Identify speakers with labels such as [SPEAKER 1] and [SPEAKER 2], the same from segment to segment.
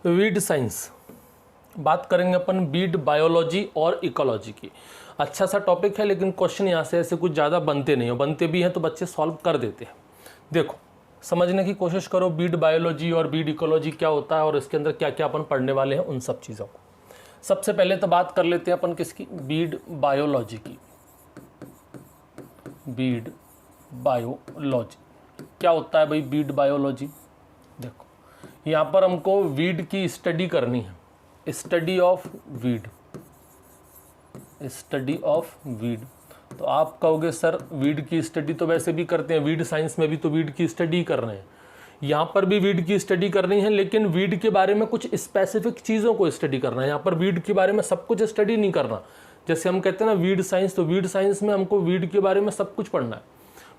[SPEAKER 1] Weed science बात करेंगे अपन weed biology और इकोलॉजी की। अच्छा सा टॉपिक है, लेकिन क्वेश्चन यहाँ से ऐसे कुछ ज़्यादा बनते नहीं हो, बनते भी हैं तो बच्चे सॉल्व कर देते हैं। देखो समझने की कोशिश करो वीड बायोलॉजी और वीड इकोलॉजी क्या होता है और इसके अंदर क्या क्या अपन पढ़ने वाले हैं उन सब चीज़ों को। सबसे पहले तो बात कर लेते हैं अपन किसकी, वीड बायोलॉजी की। वीड बायोलॉजी क्या होता है भाई वीड बायोलॉजी? देखो यहाँ पर हमको वीड की स्टडी करनी है, study of weed, study of weed. तो आप कहोगे सर वीड की स्टडी तो वैसे भी करते हैं, वीड साइंस में भी तो वीड की स्टडी कर रहे हैं, यहाँ पर भी वीड की स्टडी करनी है, लेकिन वीड के बारे में कुछ स्पेसिफिक चीज़ों को स्टडी करना है। यहाँ पर वीड के बारे में सब कुछ स्टडी नहीं करना। जैसे हम कहते हैं ना वीड साइंस, तो वीड साइंस में हमको वीड के बारे में सब कुछ पढ़ना है।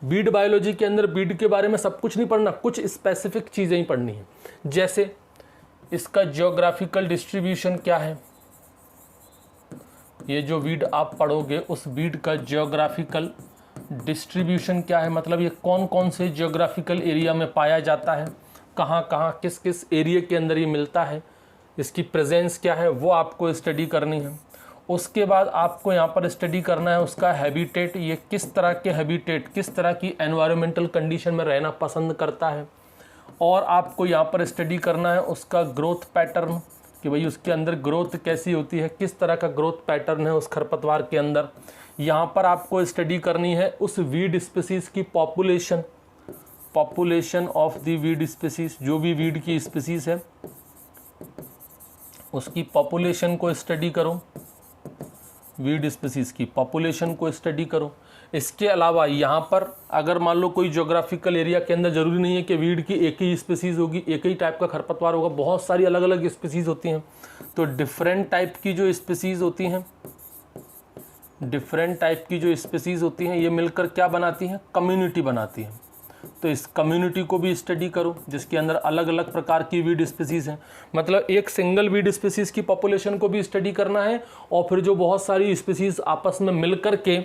[SPEAKER 1] वीड बायोलॉजी के अंदर वीड के बारे में सब कुछ नहीं पढ़ना, कुछ स्पेसिफिक चीज़ें ही पढ़नी है। जैसे इसका जियोग्राफिकल डिस्ट्रीब्यूशन क्या है, ये जो वीड आप पढ़ोगे उस वीड का जियोग्राफिकल डिस्ट्रीब्यूशन क्या है, मतलब ये कौन कौन से जियोग्राफिकल एरिया में पाया जाता है, कहाँ कहाँ किस किस एरिया के अंदर ये मिलता है, इसकी प्रेजेंस क्या है, वो आपको स्टडी करनी है। उसके बाद आपको यहाँ पर स्टडी करना है उसका हैबिटेट, ये किस तरह के हैबिटेट, किस तरह की एनवायरमेंटल कंडीशन में रहना पसंद करता है। और आपको यहाँ पर स्टडी करना है उसका ग्रोथ पैटर्न, कि भाई उसके अंदर ग्रोथ कैसी होती है, किस तरह का ग्रोथ पैटर्न है उस खरपतवार के अंदर। यहाँ पर आपको स्टडी करनी है उस वीड स्पीसीज़ की population, population of the weed species, जो भी वीड की स्पीसीज़ है उसकी पॉपुलेशन को स्टडी करो, वीड स्पीसीज़ की पॉपुलेशन को स्टडी करो। इसके अलावा यहाँ पर अगर मान लो कोई ज्योग्राफिकल एरिया के अंदर ज़रूरी नहीं है कि वीड की एक ही स्पीसीज़ होगी, एक ही टाइप का खरपतवार होगा, बहुत सारी अलग अलग स्पीसीज़ होती हैं। तो डिफरेंट टाइप की जो स्पीसीज़ होती हैं, डिफरेंट टाइप की जो स्पीसीज़ होती हैं ये मिलकर क्या बनाती हैं, कम्युनिटी बनाती हैं। तो इस कम्युनिटी को भी स्टडी करो जिसके अंदर अलग अलग प्रकार की वीड स्पीसीज़ हैं। मतलब एक सिंगल वीड स्पीसीज़ की पॉपुलेशन को भी स्टडी करना है और फिर जो बहुत सारी स्पीसीज़ आपस में मिलकर के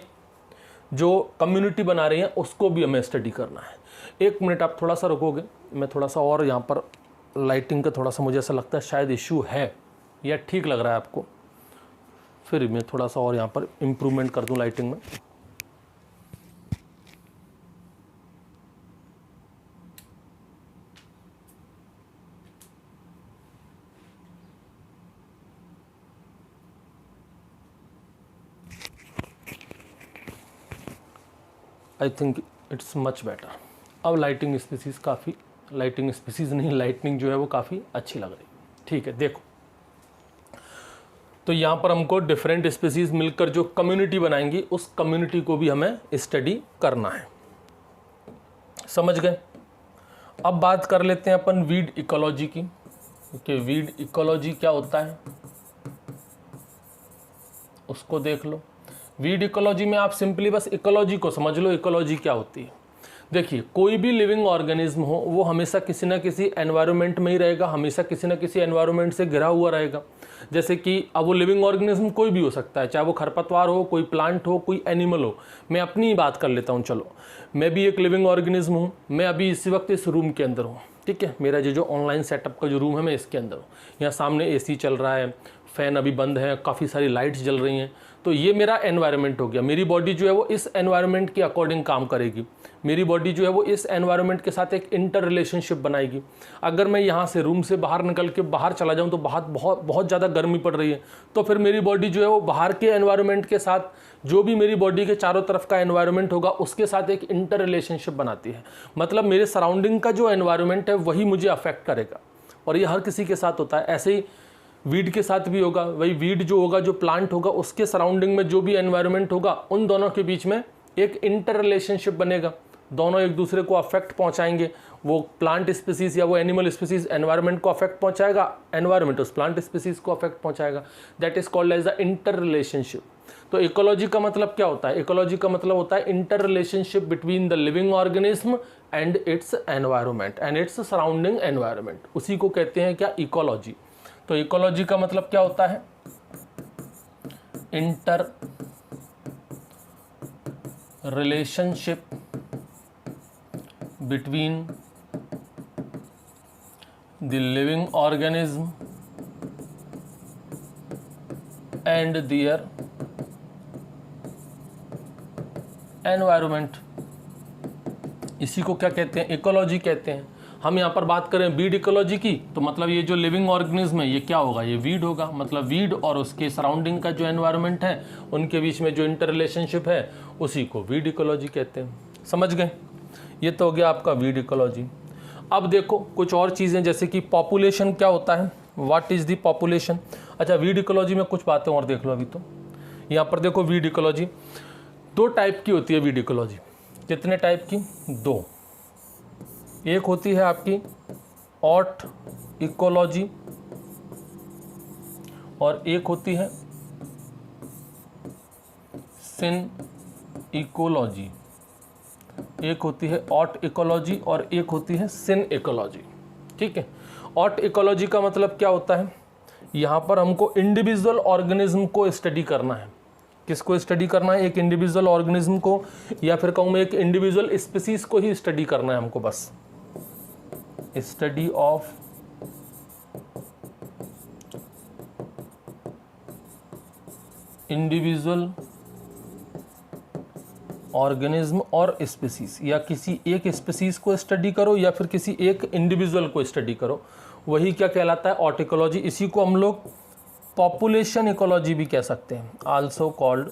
[SPEAKER 1] जो कम्युनिटी बना रही हैं उसको भी हमें स्टडी करना है। एक मिनट आप थोड़ा सा रुकोगे, मैं थोड़ा सा और यहाँ पर लाइटिंग का थोड़ा सा मुझे ऐसा लगता है शायद इशू है या ठीक लग रहा है आपको, फिर मैं थोड़ा सा और यहाँ पर इम्प्रूवमेंट कर दूँ लाइटिंग में। I think it's much better. अब लाइटिंग स्पीसीज़ काफ़ी, लाइटिंग स्पीसीज़ नहीं, लाइटनिंग जो है वो काफ़ी अच्छी लग रही है। ठीक है, देखो तो यहाँ पर हमको डिफरेंट स्पीसीज़ मिलकर जो कम्युनिटी बनाएंगी उस कम्युनिटी को भी हमें स्टडी करना है। समझ गए? अब बात कर लेते हैं अपन वीड इकोलॉजी की, कि वीड इकोलॉजी क्या होता है उसको देख लो। वीड इकोलॉजी में आप सिंपली बस इकोलॉजी को समझ लो, इकोलॉजी क्या होती है। देखिए कोई भी लिविंग ऑर्गेनिज्म हो वो हमेशा किसी ना किसी एनवायरनमेंट में ही रहेगा, हमेशा किसी ना किसी एनवायरनमेंट से घिरा हुआ रहेगा। जैसे कि अब वो लिविंग ऑर्गेनिज्म कोई भी हो सकता है, चाहे वो खरपतवार हो, कोई प्लांट हो, कोई एनिमल हो। मैं अपनी ही बात कर लेता हूँ, चलो मैं भी एक लिविंग ऑर्गेनिज्म हूँ, मैं अभी इसी वक्त इस रूम के अंदर हूँ। ठीक है, मेरा जो ऑनलाइन सेटअप का जो रूम है मैं इसके अंदर हूँ, यहाँ सामने एसी चल रहा है, फ़ैन अभी बंद है, काफ़ी सारी लाइट्स जल रही हैं। तो ये मेरा एनवायरनमेंट हो गया। मेरी बॉडी जो है वो इस एनवायरनमेंट के अकॉर्डिंग काम करेगी, मेरी बॉडी जो है वो इस एनवायरनमेंट के साथ एक इंटर रिलेशनशिप बनाएगी। अगर मैं यहाँ से रूम से बाहर निकल के बाहर चला जाऊँ तो बहुत ज़्यादा गर्मी पड़ रही है, तो फिर मेरी बॉडी जो है वो बाहर के एनवायरनमेंट के साथ, जो भी मेरी बॉडी के चारों तरफ का एनवायरनमेंट होगा उसके साथ एक इंटर रिलेशनशिप बनाती है। मतलब मेरे सराउंडिंग का जो एनवायरनमेंट है वही मुझे अफेक्ट करेगा, और ये हर किसी के साथ होता है। ऐसे ही वीड के साथ भी होगा, वही वीड जो होगा, जो प्लांट होगा, उसके सराउंडिंग में जो भी एनवायरनमेंट होगा उन दोनों के बीच में एक इंटर रिलेशनशिप बनेगा, दोनों एक दूसरे को अफेक्ट पहुंचाएंगे। वो प्लांट स्पीसीज या वो एनिमल स्पीसीज एनवायरनमेंट को अफेक्ट पहुंचाएगा, एनवायरनमेंट उस प्लांट स्पीसीज को अफेक्ट पहुंचाएगा। That is called as the interrelationship. तो इकोलॉजी का मतलब क्या होता है? इकोलॉजी का मतलब होता है inter relationship between the living organism and it's environment and its surrounding environment, उसी को कहते हैं क्या? इकोलॉजी। तो इकोलॉजी का मतलब क्या होता है? Inter relationship between the living organism and their environment, इसी को क्या कहते हैं, इकोलॉजी कहते हैं। हम यहाँ पर बात करें वीड इकोलॉजी की, तो मतलब ये जो लिविंग ऑर्गेनिज्म है ये क्या होगा, ये वीड होगा। मतलब वीड और उसके सराउंडिंग का जो एनवायरनमेंट है उनके बीच में जो इंटर रिलेशनशिप है उसी को वीड इकोलॉजी कहते हैं। समझ गए, ये तो हो गया आपका वीड इकोलॉजी। अब देखो कुछ और चीज़ें, जैसे कि पॉपुलेशन क्या होता है, व्हाट इज़ द पॉपुलेशन। अच्छा, वीड इकोलॉजी में कुछ बातें और देख लो। अभी तो यहाँ पर देखो, वीड इकोलॉजी 2 टाइप की होती है। वीड इकोलॉजी कितने टाइप की, 2। एक होती है आपकी ऑट इकोलॉजी और एक होती है सिन इकोलॉजी। एक होती है ऑट इकोलॉजी और एक होती है सिन इकोलॉजी। ठीक है, ऑट इकोलॉजी का मतलब क्या होता है, यहाँ पर हमको इंडिविजुअल ऑर्गेनिज्म को स्टडी करना है। किसको स्टडी करना है, एक इंडिविजुअल ऑर्गेनिज्म को, या फिर कहूँ मैं एक इंडिविजुअल स्पीसीज को ही स्टडी करना है हमको। बस स्टडी ऑफ इंडिविजुअल ऑर्गेनिज्म और स्पीसीज, या किसी एक स्पीसीज को स्टडी करो या फिर किसी एक इंडिविजुअल को स्टडी करो, वही क्या कहलाता है, ऑट इकोलॉजी। इसी को हम लोग पॉपुलेशन इकोलॉजी भी कह सकते हैं, आल्सो कॉल्ड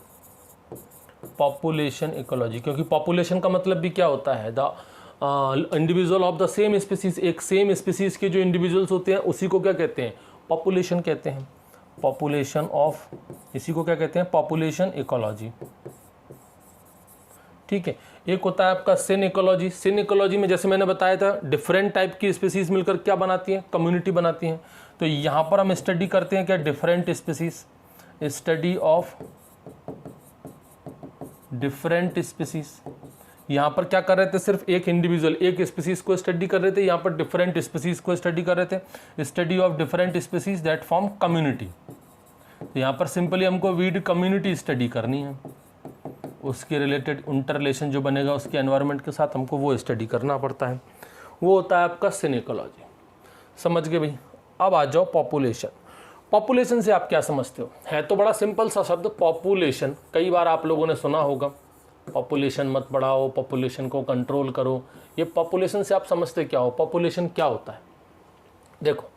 [SPEAKER 1] पॉपुलेशन इकोलॉजी, क्योंकि पॉपुलेशन का मतलब भी क्या होता है, the individual of the same species. एक सेम स्पीसीज के जो इंडिविजुअल्स होते हैं उसी को क्या कहते हैं, पॉपुलेशन कहते हैं। पॉपुलेशन ऑफ, इसी को क्या कहते हैं, पॉपुलेशन इकोलॉजी। ठीक है, एक होता है आपका सिन इकोलॉजी। सिन इकोलॉजी में जैसे मैंने बताया था, डिफरेंट टाइप की स्पीसीज मिलकर क्या बनाती हैं, कम्युनिटी बनाती हैं। तो यहाँ पर हम स्टडी करते हैं क्या, different species, study of different species. यहाँ पर क्या कर रहे थे, सिर्फ एक इंडिविजुअल, एक स्पीसीज को स्टडी कर रहे थे, यहाँ पर डिफरेंट स्पीसीज को स्टडी कर रहे थे। Study of different species that form community. तो यहाँ पर सिंपली हमको वीड कम्युनिटी स्टडी करनी है, उसके रिलेटेड इंटर रिलेशन जो बनेगा उसके एनवायरनमेंट के साथ हमको वो स्टडी करना पड़ता है, वो होता है आपका सिन इकोलॉजी। समझ गए भाई। अब आ जाओ पॉपुलेशन। पॉपुलेशन से आप क्या समझते हो, है तो बड़ा सिंपल सा शब्द पॉपुलेशन। कई बार आप लोगों ने सुना होगा, पॉपुलेशन मत बढ़ाओ, पॉपुलेशन को कंट्रोल करो। ये पॉपुलेशन से आप समझते क्या हो, पॉपुलेशन क्या होता है। देखो,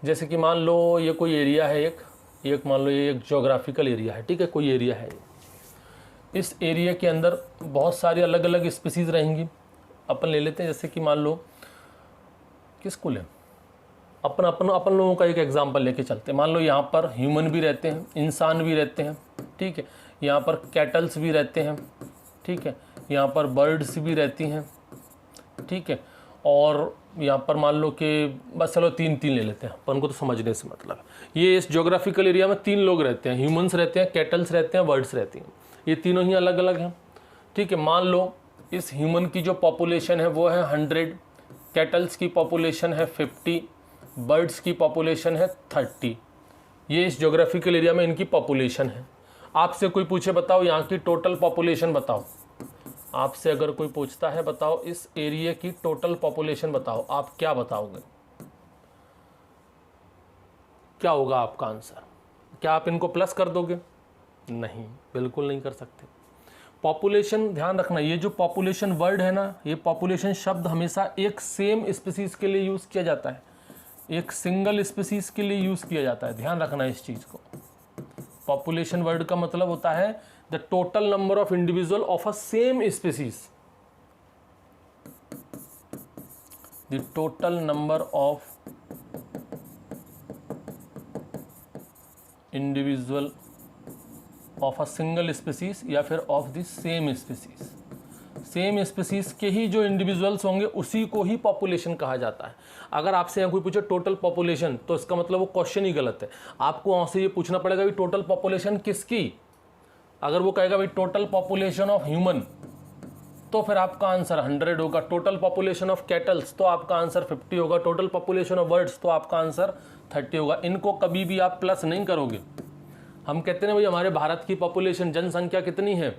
[SPEAKER 1] जैसे कि मान लो ये कोई एरिया है, एक मान लो ये एक ज्योग्राफिकल एरिया है। ठीक है, कोई एरिया है, इस एरिया के अंदर बहुत सारी अलग अलग स्पीसीज रहेंगी। अपन ले लेते हैं, जैसे कि मान लो किसको लें, अपन लोगों का एक एग्जांपल लेके चलते हैं। मान लो यहाँ पर ह्यूमन भी रहते हैं, इंसान भी रहते हैं। ठीक है, यहाँ पर कैटल्स भी रहते हैं। ठीक है, यहाँ पर बर्ड्स भी रहती हैं। ठीक है, और यहाँ पर मान लो कि बस चलो 3 ले लेते हैं, अपन को तो समझने से मतलब ये इस ज्योग्राफिकल एरिया में 3 लोग रहते हैं, ह्यूमंस रहते हैं, कैटल्स रहते हैं, बर्ड्स रहती हैं। ये तीनों ही अलग अलग हैं। ठीक है, मान लो इस ह्यूमन की जो पॉपुलेशन है वो है 100, कैटल्स की पॉपुलेशन है 50, बर्ड्स की पॉपुलेशन है 30। ये इस ज्योग्राफिकल एरिया में इनकी पॉपुलेशन है। आपसे कोई पूछे बताओ यहाँ की टोटल पॉपुलेशन बताओ, आपसे अगर कोई पूछता है बताओ इस एरिया की टोटल पॉपुलेशन बताओ, आप क्या बताओगे, क्या होगा आपका आंसर? क्या आप इनको प्लस कर दोगे? नहीं, बिल्कुल नहीं कर सकते। पॉपुलेशन, ध्यान रखना, ये जो पॉपुलेशन वर्ड है ना, ये पॉपुलेशन शब्द हमेशा एक सेम स्पीसीज के लिए यूज किया जाता है, एक सिंगल स्पीसीज के लिए यूज किया जाता है। ध्यान रखना इस चीज को। पॉपुलेशन वर्ड का मतलब होता है the total number of individual of a same species, the total number of individual of a single species या फिर of the same species. Same species के ही जो इंडिविजुअल्स होंगे उसी को ही पॉपुलेशन कहा जाता है। अगर आपसे यहाँ कोई पूछे टोटल पॉपुलेशन, तो इसका मतलब वो क्वेश्चन ही गलत है। आपको वहाँ से ये पूछना पड़ेगा भी टोटल पॉपुलेशन किसकी। अगर वो कहेगा भाई टोटल पॉपुलेशन ऑफ ह्यूमन, तो फिर आपका आंसर 100 होगा। टोटल पॉपुलेशन ऑफ कैटल्स, तो आपका आंसर 50 होगा। टोटल पॉपुलेशन ऑफ बर्ड्स, तो आपका आंसर 30 होगा। इनको कभी भी आप प्लस नहीं करोगे। हम कहते हैं भाई हमारे भारत की पॉपुलेशन, जनसंख्या कितनी है,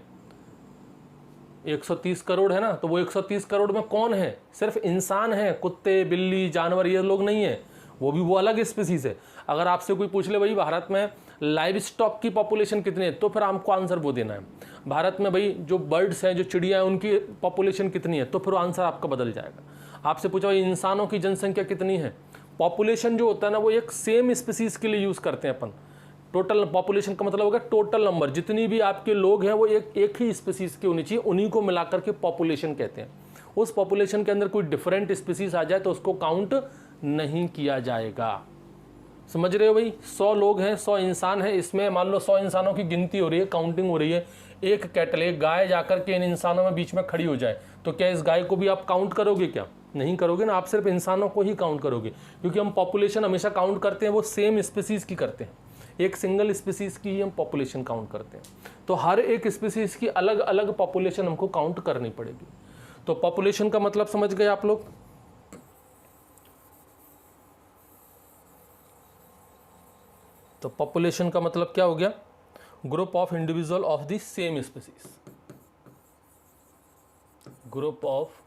[SPEAKER 1] 130 करोड़ है ना, तो वो 130 करोड़ में कौन है? सिर्फ इंसान है, कुत्ते बिल्ली जानवर ये लोग नहीं है, वो अलग स्पीसीज है। अगर आपसे कोई पूछ ले भाई भारत में लाइव स्टॉक की पॉपुलेशन कितनी है, तो फिर आपको आंसर वो देना है। भारत में भाई जो बर्ड्स हैं, जो चिड़िया हैं, उनकी पॉपुलेशन कितनी है, तो फिर आंसर आपका बदल जाएगा। आपसे पूछा भाई इंसानों की जनसंख्या कितनी है, पॉपुलेशन जो होता है ना वो एक सेम स्पीसीज के लिए यूज करते हैं अपन। टोटल पॉपुलेशन का मतलब होगा टोटल नंबर, जितनी भी आपके लोग हैं वो एक ही स्पीसीज के होनी चाहिए, उन्हीं को मिलाकर के पॉपुलेशन कहते हैं। उस पॉपुलेशन के अंदर कोई डिफरेंट स्पीसीज आ जाए तो उसको काउंट नहीं किया जाएगा। समझ रहे हो भाई? 100 लोग हैं, 100 इंसान हैं, इसमें मान लो 100 इंसानों की गिनती हो रही है, काउंटिंग हो रही है। एक कैटल, एक गाय जाकर के इन इंसानों में बीच में खड़ी हो जाए, तो क्या इस गाय को भी आप काउंट करोगे? क्या नहीं करोगे ना, आप सिर्फ इंसानों को ही काउंट करोगे, क्योंकि हम पॉपुलेशन हमेशा काउंट करते हैं वो सेम स्पीसीज की करते हैं, एक सिंगल स्पीसीज की ही हम पॉपुलेशन काउंट करते हैं। तो हर एक स्पीसीज की अलग अलग पॉपुलेशन हमको काउंट करनी पड़ेगी। तो पॉपुलेशन का मतलब समझ गए आप लोग? तो पॉपुलेशन का मतलब क्या हो गया? Group of individual of the same species, group of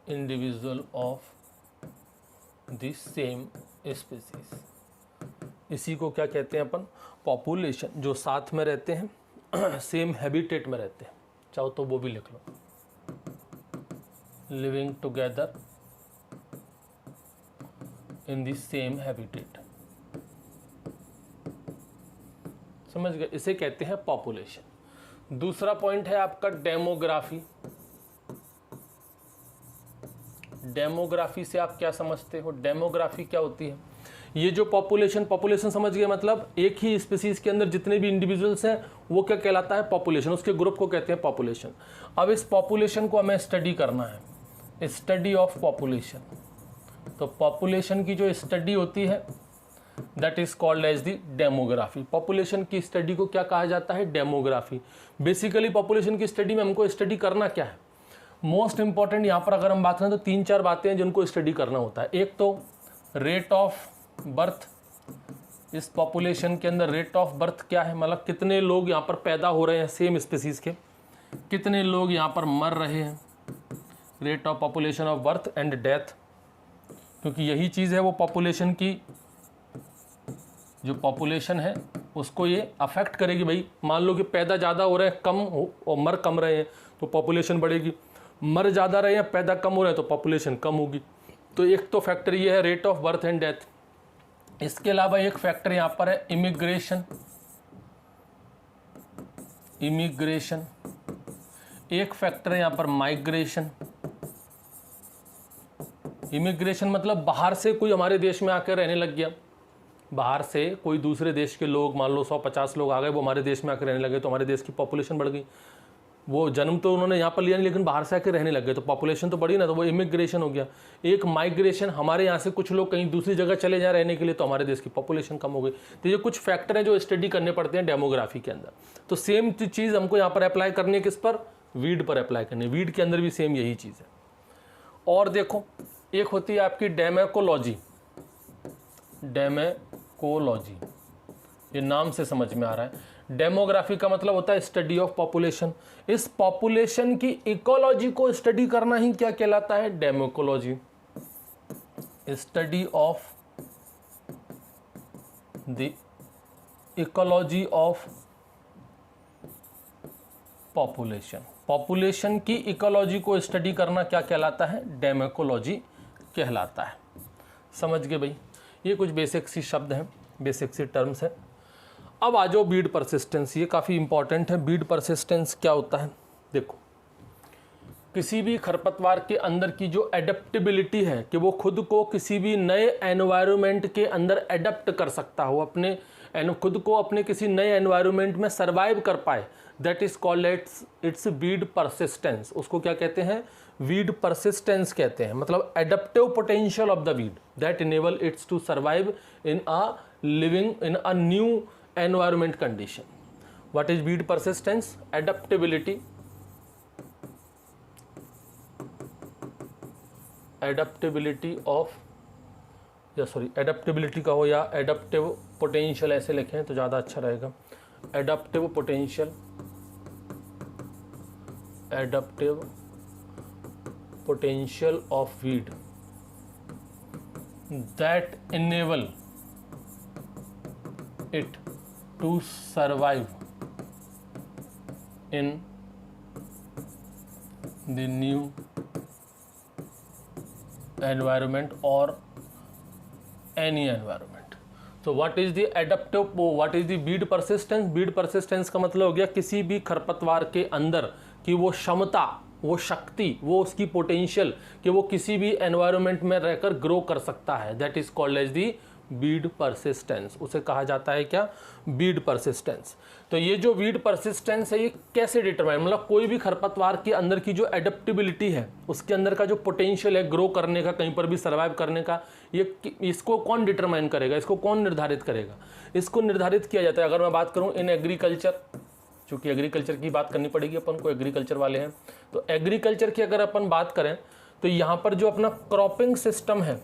[SPEAKER 1] individual of the same species, इसी को क्या कहते हैं अपन? पॉपुलेशन। जो साथ में रहते हैं, सेम हैबिटेट में रहते हैं, चाहो तो वो भी लिख लो, living together in the same habitat. समझ गए? इसे कहते हैं पॉपुलेशन। दूसरा पॉइंट है आपका डेमोग्राफी। डेमोग्राफी से आप क्या समझते हो? डेमोग्राफी क्या होती है? ये जो पॉपुलेशन समझ गए, मतलब एक ही स्पीसीज के अंदर जितने भी इंडिविजुअल्स हैं वो क्या कहलाता है? पॉपुलेशन। उसके ग्रुप को कहते हैं पॉपुलेशन। अब इस पॉपुलेशन को हमें स्टडी करना है, स्टडी ऑफ पॉपुलेशन। तो पॉपुलेशन की जो स्टडी होती है that is called as the demography. Population की स्टडी को क्या कहा जाता है? डेमोग्राफी। बेसिकली पॉपुलेशन की स्टडी में हमको स्टडी करना क्या है? मोस्ट इंपॉर्टेंट यहाँ पर अगर हम बात करें तो 3-4 बातें हैं जिनको स्टडी करना होता है। एक तो रेट ऑफ बर्थ, इस पॉपुलेशन के अंदर रेट ऑफ बर्थ क्या है, मतलब कितने लोग यहाँ पर पैदा हो रहे हैं सेम स्पीसीज के, कितने लोग यहाँ पर मर रहे हैं। Rate of population of birth and death, क्योंकि यही चीज़ है वो पॉपुलेशन की, जो पॉपुलेशन है उसको ये अफेक्ट करेगी। भाई मान लो कि पैदा ज़्यादा हो रहे हैं कम हो और मर कम रहे हैं तो पॉपुलेशन बढ़ेगी, मर ज़्यादा रहे हैं पैदा कम हो रहे हैं तो पॉपुलेशन कम होगी। तो एक तो फैक्टर ये है rate of birth and death. इसके अलावा एक फैक्टर यहाँ पर है इमिग्रेशन। इमिग्रेशन एक फैक्टर है यहाँ पर माइग्रेशन। इमिग्रेशन मतलब बाहर से कोई हमारे देश में आकर रहने लग गया, बाहर से कोई दूसरे देश के लोग, मान लो 150 लोग आ गए, वो हमारे देश में आकर रहने लगे तो हमारे देश की पॉपुलेशन बढ़ गई। वो जन्म तो उन्होंने यहाँ पर लिया नहीं लेकिन बाहर से आकर रहने लग गए तो पॉपुलेशन तो बढ़ी ना, तो वो इमिग्रेशन हो गया। एक माइग्रेशन, हमारे यहाँ से कुछ लोग कहीं दूसरी जगह चले जाए रहने के लिए तो हमारे देश की पॉपुलेशन कम हो गई। तो ये कुछ फैक्टर हैं जो स्टडी करने पड़ते हैं डेमोग्राफी के अंदर। तो सेम चीज़ हमको यहाँ पर अप्लाई करनी है, किस पर? वीड पर अप्लाई करनी है। वीड के अंदर भी सेम यही चीज़ है। और देखो एक होती है आपकी डेमोकोलॉजी। डेमोकोलॉजी ये नाम से समझ में आ रहा है। डेमोग्राफी का मतलब होता है स्टडी ऑफ पॉपुलेशन। इस पॉपुलेशन की इकोलॉजी को स्टडी करना ही क्या कहलाता है? Demecology. Study of the ecology of population. Population की इकोलॉजी को स्टडी करना क्या कहलाता है? डेमोकोलॉजी कहलाता है। समझ गए भाई? ये कुछ बेसिक सी शब्द हैं, बेसिक सी टर्म्स हैं। अब आ जाओ बीड परसिस्टेंस। ये काफ़ी इंपॉर्टेंट है। बीड परसिस्टेंस क्या होता है? देखो किसी भी खरपतवार के अंदर की जो एडेप्टेबिलिटी है कि वो खुद को किसी भी नए एनवायरनमेंट के अंदर एडप्ट कर सकता हो, अपने खुद को अपने किसी नए एनवायरनमेंट में सर्वाइव कर पाए, that is called its weed persistence. उसको क्या कहते हैं? वीड परसिस्टेंस कहते हैं। मतलब adaptive potential of the weed that enable its to survive in a living in a new environment condition. What is weed persistence? Adaptability, adaptability of, या sorry adaptability का हो या एडप्टिव पोटेंशियल ऐसे लिखें तो ज़्यादा अच्छा रहेगा। Adaptive potential, adaptive potential of weed that enable it to survive in the new environment or any environment. So what is the adaptive, what is the weed persistence? Weed persistence का मतलब हो गया किसी भी खरपतवार के अंदर कि वो क्षमता, वो शक्ति, वो उसकी पोटेंशियल कि वो किसी भी एनवायरनमेंट में रहकर ग्रो कर सकता है, that is called as the weed persistence. उसे कहा जाता है क्या? Weed persistence. तो ये जो वीड परसिस्टेंस है ये कैसे डिटरमाइन, मतलब कोई भी खरपतवार के अंदर की जो एडेप्टेबिलिटी है, उसके अंदर का जो पोटेंशियल है ग्रो करने का, कहीं पर भी सर्वाइव करने का, ये इसको कौन डिटरमाइन करेगा, इसको कौन निर्धारित करेगा? इसको निर्धारित किया जाता है, अगर मैं बात करूँ इन एग्रीकल्चर, चूँकि एग्रीकल्चर की बात करनी पड़ेगी अपन को, एग्रीकल्चर वाले हैं, तो एग्रीकल्चर की अगर अपन बात करें तो यहाँ पर जो अपना क्रॉपिंग सिस्टम है,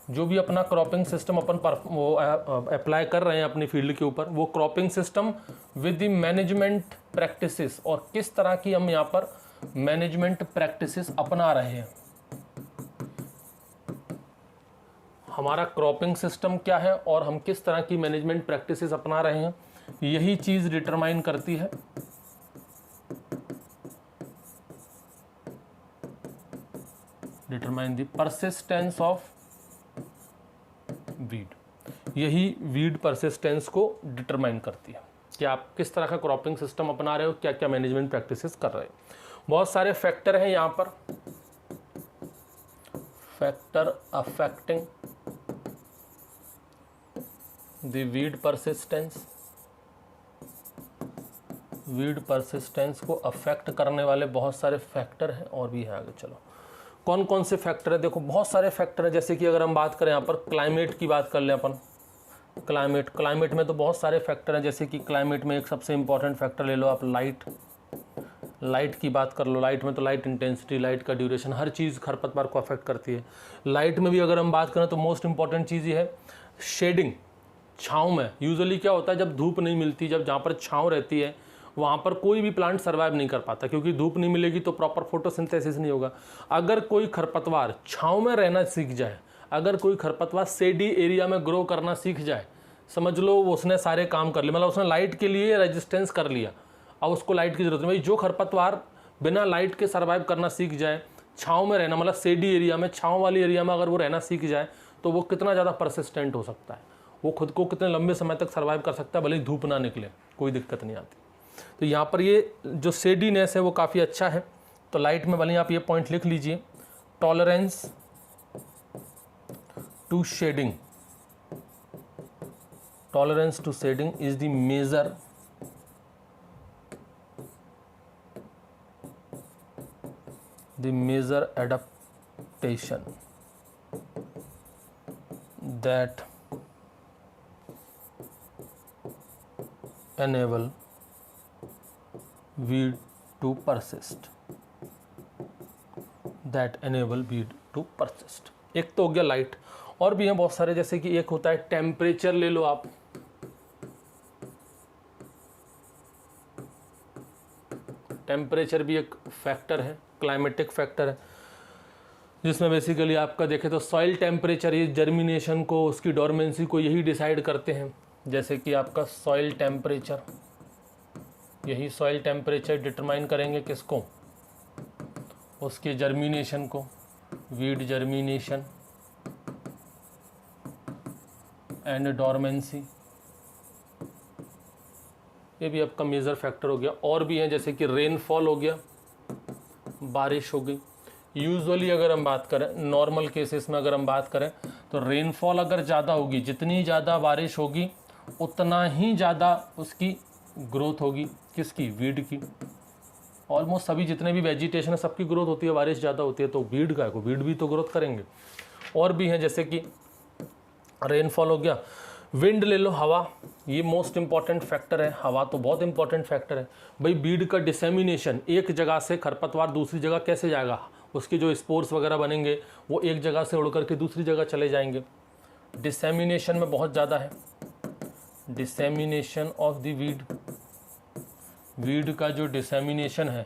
[SPEAKER 1] जो भी अपना क्रॉपिंग सिस्टम अपन वो अप्लाई कर रहे हैं अपनी फील्ड के ऊपर, वो cropping system with the management practices, और किस तरह की हम यहाँ पर मैनेजमेंट प्रैक्टिसेस अपना रहे हैं, हमारा क्रॉपिंग सिस्टम क्या है और हम किस तरह की मैनेजमेंट प्रैक्टिसेस अपना रहे हैं, यही चीज डिटरमाइन करती है determine the persistence of weed. यही वीड परसिस्टेंस को डिटरमाइन करती है कि आप किस तरह का क्रॉपिंग सिस्टम अपना रहे हो, क्या क्या मैनेजमेंट प्रैक्टिसेस कर रहे हो। बहुत सारे फैक्टर हैं यहाँ पर, factor affecting the weed persistence, weed persistence को अफेक्ट करने वाले बहुत सारे फैक्टर हैं और भी है आगे। चलो कौन कौन से फैक्टर है, देखो बहुत सारे फैक्टर हैं, जैसे कि अगर हम बात करें यहाँ पर क्लाइमेट की बात कर लें अपन, क्लाइमेट में तो बहुत सारे फैक्टर हैं, जैसे कि क्लाइमेट में एक सबसे इंपॉर्टेंट फैक्टर ले लो आप लाइट की बात कर लो। लाइट में तो लाइट इंटेंसिटी, लाइट का ड्यूरेशन, हर चीज़ खरपतवार को अफेक्ट करती है। लाइट में भी अगर हम बात करें तो मोस्ट इंपॉर्टेंट चीज़ ये है शेडिंग, छाँव में यूजुअली क्या होता है, जब धूप नहीं मिलती, जब जहाँ पर छाँव रहती है वहाँ पर कोई भी प्लांट सर्वाइव नहीं कर पाता, क्योंकि धूप नहीं मिलेगी तो प्रॉपर फोटोसिंथेसिस नहीं होगा। अगर कोई खरपतवार छाँव में रहना सीख जाए, अगर कोई खरपतवार शेडी एरिया में ग्रो करना सीख जाए, समझ लो उसने सारे काम कर लिए, मतलब उसने लाइट के लिए रेजिस्टेंस कर लिया, अब उसको लाइट की जरूरत नहीं। भाई जो खरपतवार बिना लाइट के सर्वाइव करना सीख जाए, छाँव में रहना, मतलब शेडी एरिया में, छाँव वाली एरिया में अगर वो रहना सीख जाए तो वो कितना ज़्यादा परसिस्टेंट हो सकता है, वो खुद को कितने लंबे समय तक सर्वाइव कर सकता है, भले ही धूप ना निकले, कोई दिक्कत नहीं आती। तो यहाँ पर ये जो शेडीनेस है वो काफ़ी अच्छा है। तो लाइट में भले आप ये पॉइंट लिख लीजिए, tolerance to shading, tolerance to shading is the major adaptation that enable weed to persist, that enable weed to persist। एक तो हो गया लाइट, और भी हैं बहुत सारे, जैसे कि एक होता है टेम्परेचर, ले लो आप, टेम्परेचर भी एक फैक्टर है, क्लाइमेटिक फैक्टर है, जिसमें बेसिकली आपका देखें तो सॉइल टेम्परेचर, ये जर्मिनेशन को, उसकी डोरमेंसी को यही डिसाइड करते हैं। जैसे कि आपका सॉइल टेम्परेचर, यही सॉइल टेम्परेचर डिटरमाइन करेंगे किसको, उसके जर्मिनेशन को, वीड जर्मिनेशन एंड डोरमेंसी, ये भी आपका मेजर फैक्टर हो गया। और भी हैं जैसे कि रेनफॉल हो गया, बारिश हो गई। यूजुअली अगर हम बात करें, नॉर्मल केसेस में अगर हम बात करें तो रेनफॉल अगर ज़्यादा होगी, जितनी ज़्यादा बारिश होगी उतना ही ज़्यादा उसकी ग्रोथ होगी, किसकी, वीड की। ऑलमोस्ट सभी जितने भी वेजिटेशन है सबकी ग्रोथ होती है, बारिश ज़्यादा होती है तो वीड का को, वीड भी तो ग्रोथ करेंगे। और भी हैं जैसे कि रेनफॉल हो गया, विंड ले लो, हवा, ये मोस्ट इंपॉर्टेंट फैक्टर है, हवा तो बहुत इंपॉर्टेंट फैक्टर है। भाई वीड का डिसेमिनेशन, एक जगह से खरपतवार दूसरी जगह कैसे जाएगा, उसके जो स्पोर्स वगैरह बनेंगे वो एक जगह से उड़ करके दूसरी जगह चले जाएंगे, डिसेमिनेशन में बहुत ज़्यादा है। Dissemination of the weed, weed का जो डिसेमिनेशन है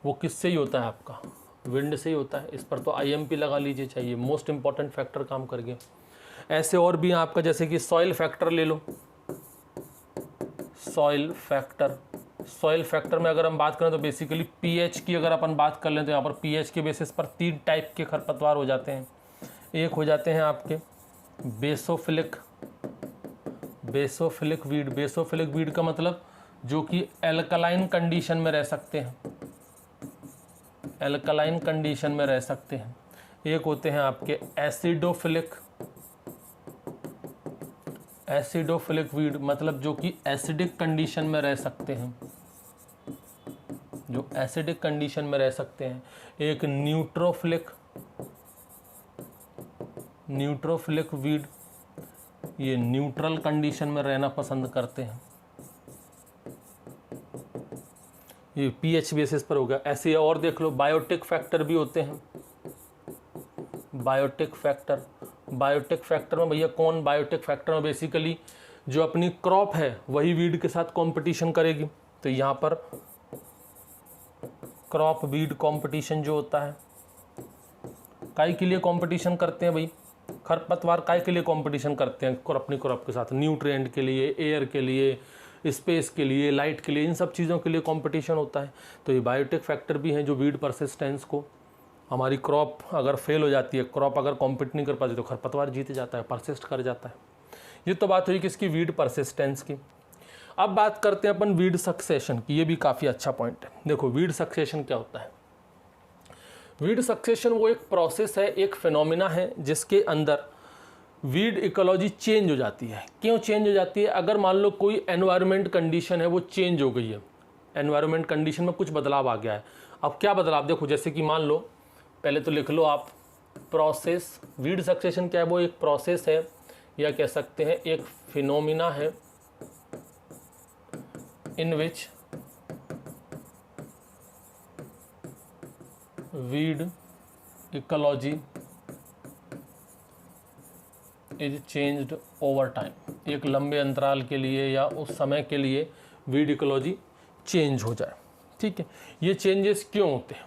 [SPEAKER 1] वो किससे ही होता है आपका, विंड से ही होता है। इस पर तो IMP लगा लीजिए, चाहिए मोस्ट इंपॉर्टेंट फैक्टर काम कर गया। ऐसे और भी आपका जैसे कि सॉइल फैक्टर ले लो, सॉइल फैक्टर, सॉइल फैक्टर में अगर हम बात करें तो बेसिकली pH की अगर अपन बात कर लें तो यहाँ पर pH के बेसिस पर 3 टाइप के खरपतवार हो जाते हैं। एक हो जाते हैं आपके basophilic, basophilic weed, basophilic weed का मतलब जो कि एल्कलाइन कंडीशन में रह सकते हैं, एल्कलाइन कंडीशन में रह सकते हैं। एक होते हैं आपके एसिडोफिलिक, एसिडोफिलिक वीड मतलब जो कि एसिडिक कंडीशन में रह सकते हैं, जो एसिडिक कंडीशन में रह सकते हैं। एक न्यूट्रोफिलिक, न्यूट्रोफिलिक वीड, ये न्यूट्रल कंडीशन में रहना पसंद करते हैं, ये pH बेसिस पर होगा। ऐसे और देख लो बायोटिक फैक्टर भी होते हैं, बायोटिक फैक्टर, बायोटिक फैक्टर में भैया कौन, बायोटिक फैक्टर में बेसिकली जो अपनी क्रॉप है वही वीड के साथ कंपटीशन करेगी। तो यहाँ पर क्रॉप वीड कंपटीशन जो होता है, काय के लिए कंपटीशन करते हैं भाई, खरपतवार काय के लिए कंपटीशन करते हैं अपनी क्रॉप के साथ, न्यूट्रिएंट के लिए, एयर के लिए, स्पेस के लिए, लाइट के लिए, इन सब चीज़ों के लिए कंपटीशन होता है। तो ये बायोटिक फैक्टर भी हैं जो वीड परसिस्टेंस को, हमारी क्रॉप अगर फेल हो जाती है, क्रॉप अगर कॉम्पीट नहीं कर पाती तो खरपतवार जीत जाता है, परसिस्ट कर जाता है। ये तो बात हुई किसकी, वीड परसिस्टेंस की। अब बात करते हैं अपन वीड सक्सेशन की, ये भी काफ़ी अच्छा पॉइंट है। देखो वीड सक्सेशन क्या होता है, वीड सक्सेशन वो एक प्रोसेस है, एक फिनोमिना है जिसके अंदर वीड इकोलॉजी चेंज हो जाती है। क्यों चेंज हो जाती है, अगर मान लो कोई एनवायरनमेंट कंडीशन है वो चेंज हो गई है, एनवायरनमेंट कंडीशन में कुछ बदलाव आ गया है। अब क्या बदलाव, देखो जैसे कि मान लो, पहले तो लिख लो आप प्रोसेस, वीड सक्सेशन क्या है, वो एक प्रोसेस है या कह सकते हैं एक फिनोमिना है in which weed ecology is changed over time. एक लंबे अंतराल के लिए या उस समय के लिए वीड इकोलॉजी चेंज हो जाए, ठीक है। ये चेंजेस क्यों होते हैं,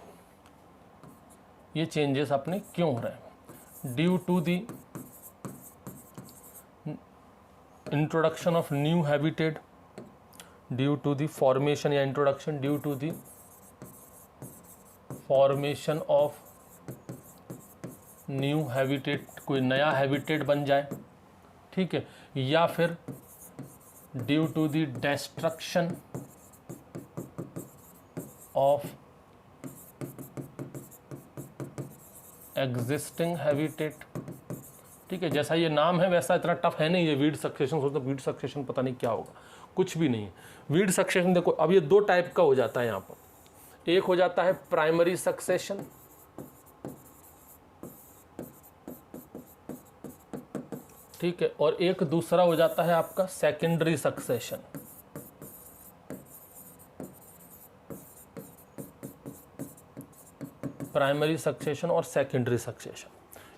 [SPEAKER 1] ये चेंजेस अपने क्यों हो रहे हैं, due to the introduction of new habitat, due to the formation या introduction, due to the formation of new habitat, कोई नया हैबिटेट बन जाए, ठीक है, या फिर due to the destruction of existing habitat, ठीक है। जैसा ये नाम है वैसा इतना टफ है नहीं ये वीड सक्सेशन, सोचते वीड सक्सेशन पता नहीं क्या होगा, कुछ भी नहीं है। वीड सक्सेशन देखो अब ये दो टाइप का हो जाता है यहाँ पर, एक हो जाता है प्राइमरी सक्सेशन, ठीक है, और एक दूसरा हो जाता है आपका सेकेंडरी सक्सेशन। प्राइमरी सक्सेशन और सेकेंडरी सक्सेशन,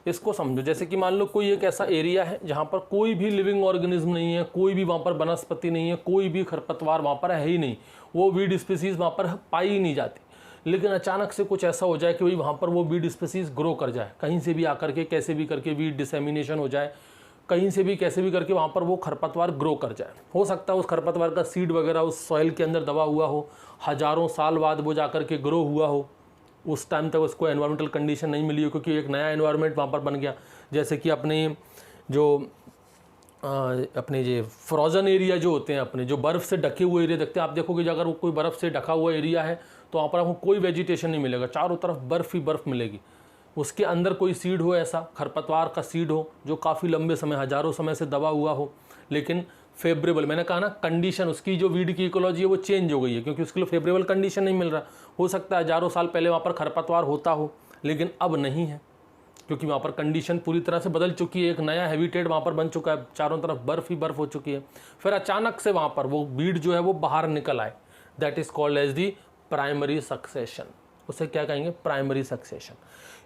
[SPEAKER 1] इसको समझो। जैसे कि मान लो कोई एक ऐसा एरिया है जहाँ पर कोई भी लिविंग ऑर्गेनिज्म नहीं है, कोई भी वहाँ पर वनस्पति नहीं है, कोई भी खरपतवार वहाँ पर है ही नहीं, वो वीड स्पीसीज वहाँ पर पाई ही नहीं जाती, लेकिन अचानक से कुछ ऐसा हो जाए कि भाई वहाँ पर वो वीड स्पीसीज ग्रो कर जाए, कहीं से भी आकर के कैसे भी करके वीड डिसेमिनेशन हो जाए, कहीं से भी कैसे भी करके वहाँ पर वो खरपतवार ग्रो कर जाए। हो सकता है उस खरपतवार का सीड वगैरह उस सॉइल के अंदर दबा हुआ हो, हज़ारों साल बाद वो जाकर के ग्रो हुआ हो, उस टाइम तक उसको एनवायरमेंटल कंडीशन नहीं मिली हो क्योंकि एक नया एनवायरनमेंट वहाँ पर बन गया। जैसे कि अपने ये फ्रोज़न एरिया जो होते हैं, अपने जो बर्फ़ से ढके हुए एरिया देखते हैं, आप देखोगे अगर वो कोई बर्फ़ से ढका हुआ एरिया है तो वहाँ पर आपको कोई वेजिटेशन नहीं मिलेगा, चारों तरफ बर्फ़ ही बर्फ़ मिलेगी। उसके अंदर कोई सीड हो, ऐसा खरपतवार का सीड हो जो काफ़ी लंबे समय, हज़ारों समय से दबा हुआ हो, लेकिन फेवरेबल, मैंने कहा ना कंडीशन, उसकी जो वीड की इकोलॉजी है वो चेंज हो गई है क्योंकि उसके लिए फेवरेबल कंडीशन नहीं मिल रहा। हो सकता है हज़ारों साल पहले वहाँ पर खरपतवार होता हो लेकिन अब नहीं है क्योंकि वहाँ पर कंडीशन पूरी तरह से बदल चुकी है, एक नया हैबिटेट वहाँ पर बन चुका है, चारों तरफ बर्फ़ ही बर्फ़ हो चुकी है। फिर अचानक से वहाँ पर वो वीड जो है वो बाहर निकल आए, that is called as the primary succession. उसे क्या कहेंगे, प्राइमरी सक्सेशन।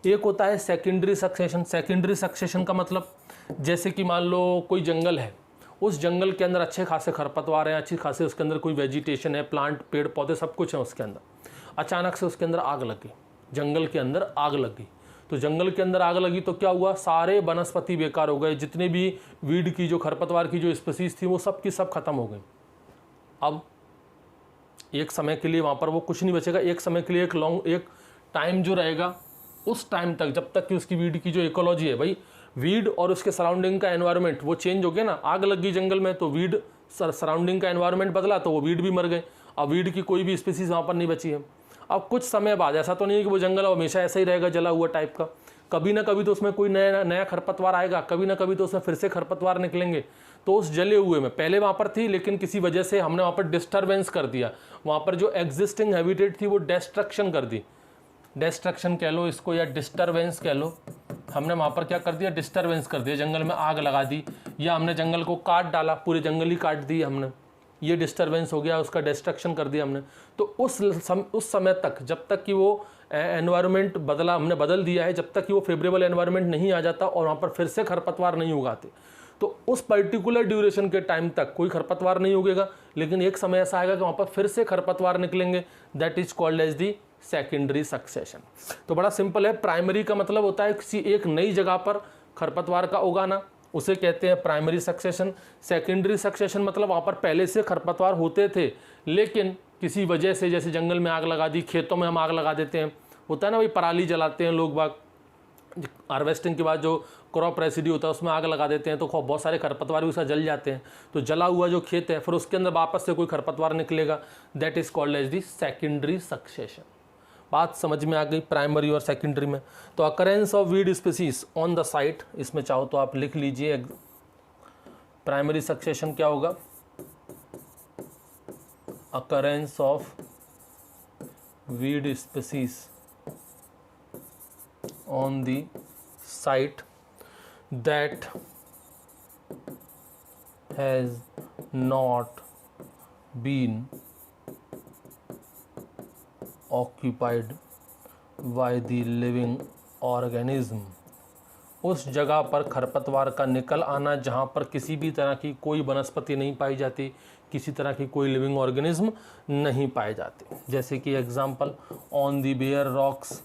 [SPEAKER 1] एक होता है सेकेंडरी सक्सेशन। सेकेंडरी सक्सेशन का मतलब जैसे कि मान लो कोई जंगल है, उस जंगल के अंदर अच्छे खासे खरपतवार हैं, अच्छी खासे उसके अंदर कोई वेजिटेशन है, प्लांट, पेड़ पौधे सब कुछ है उसके अंदर। अचानक से उसके अंदर आग लग गई, जंगल के अंदर आग लग गई। तो जंगल के अंदर आग लगी तो क्या हुआ, सारे वनस्पति बेकार हो गए, जितने भी वीड की जो खरपतवार की जो स्पीसीज थी वो सब की सब खत्म हो गई। अब एक समय के लिए वहाँ पर वो कुछ नहीं बचेगा, एक समय के लिए एक टाइम जो रहेगा उस टाइम तक, जब तक कि उसकी वीड की जो इकोलॉजी है, भाई वीड और उसके सराउंडिंग का एनवायरनमेंट वो चेंज हो गया ना। आग लग गई जंगल में तो वीड सराउंडिंग का एनवायरनमेंट बदला तो वो वीड भी मर गए। अब वीड की कोई भी स्पीसीज वहाँ पर नहीं बची है। अब कुछ समय बाद, ऐसा तो नहीं है कि वो जंगल हमेशा ऐसा ही रहेगा जला हुआ टाइप का, कभी ना कभी तो उसमें कोई नया खरपतवार आएगा, कभी ना कभी तो उसमें फिर से खरपतवार निकलेंगे। तो उस जले हुए में पहले वहाँ पर थी, लेकिन किसी वजह से हमने वहाँ पर डिस्टर्बेंस कर दिया, वहाँ पर जो एग्जिस्टिंग हैबिटेट थी वो डिस्ट्रक्शन कर दी, डिस्ट्रक्शन कह लो इसको या डिस्टर्बेंस कह लो। हमने वहाँ पर क्या कर दिया, डिस्टर्बेंस कर दिया, जंगल में आग लगा दी, या हमने जंगल को काट डाला, पूरे जंगल ही काट दी हमने, ये डिस्टर्बेंस हो गया, उसका डिस्ट्रक्शन कर दिया हमने। तो उस समय तक, जब तक कि वो एनवायरनमेंट बदला, हमने बदल दिया है, जब तक कि वो फेवरेबल एनवायरनमेंट नहीं आ जाता और वहाँ पर फिर से खरपतवार नहीं उगाते, तो उस पर्टिकुलर ड्यूरेशन के टाइम तक कोई खरपतवार नहीं उगेगा। लेकिन एक समय ऐसा आएगा कि वहाँ पर फिर से खरपतवार निकलेंगे, that is called as the secondary succession. तो बड़ा सिंपल है, प्राइमरी का मतलब होता है किसी एक नई जगह पर खरपतवार का उगाना, उसे कहते हैं प्राइमरी सक्सेशन। सेकेंडरी सक्सेशन मतलब वहाँ पर पहले से खरपतवार होते थे, लेकिन किसी वजह से, जैसे जंगल में आग लगा दी, खेतों में हम आग लगा देते हैं, होता है ना भाई, पराली जलाते हैं लोग बाग, हार्वेस्टिंग के बाद जो क्रॉप रेसिड्यू होता है उसमें आग लगा देते हैं, तो बहुत सारे खरपतवार भी उसका जल जाते हैं। तो जला हुआ जो खेत है, फिर उसके अंदर वापस से कोई खरपतवार निकलेगा, that is called as the secondary succession. बात समझ में आ गई प्राइमरी और सेकेंडरी में। तो occurrence of weed species on the site, इसमें चाहो तो आप लिख लीजिए, प्राइमरी सक्सेशन क्या होगा, occurrence of weed species on the site that has not been occupied by the living organism। उस जगह पर खरपतवार का निकल आना जहाँ पर किसी भी तरह की कोई वनस्पति नहीं पाई जाती, किसी तरह की कोई लिविंग ऑर्गेनिज्म नहीं पाए जाते। जैसे कि example, on the bare rocks,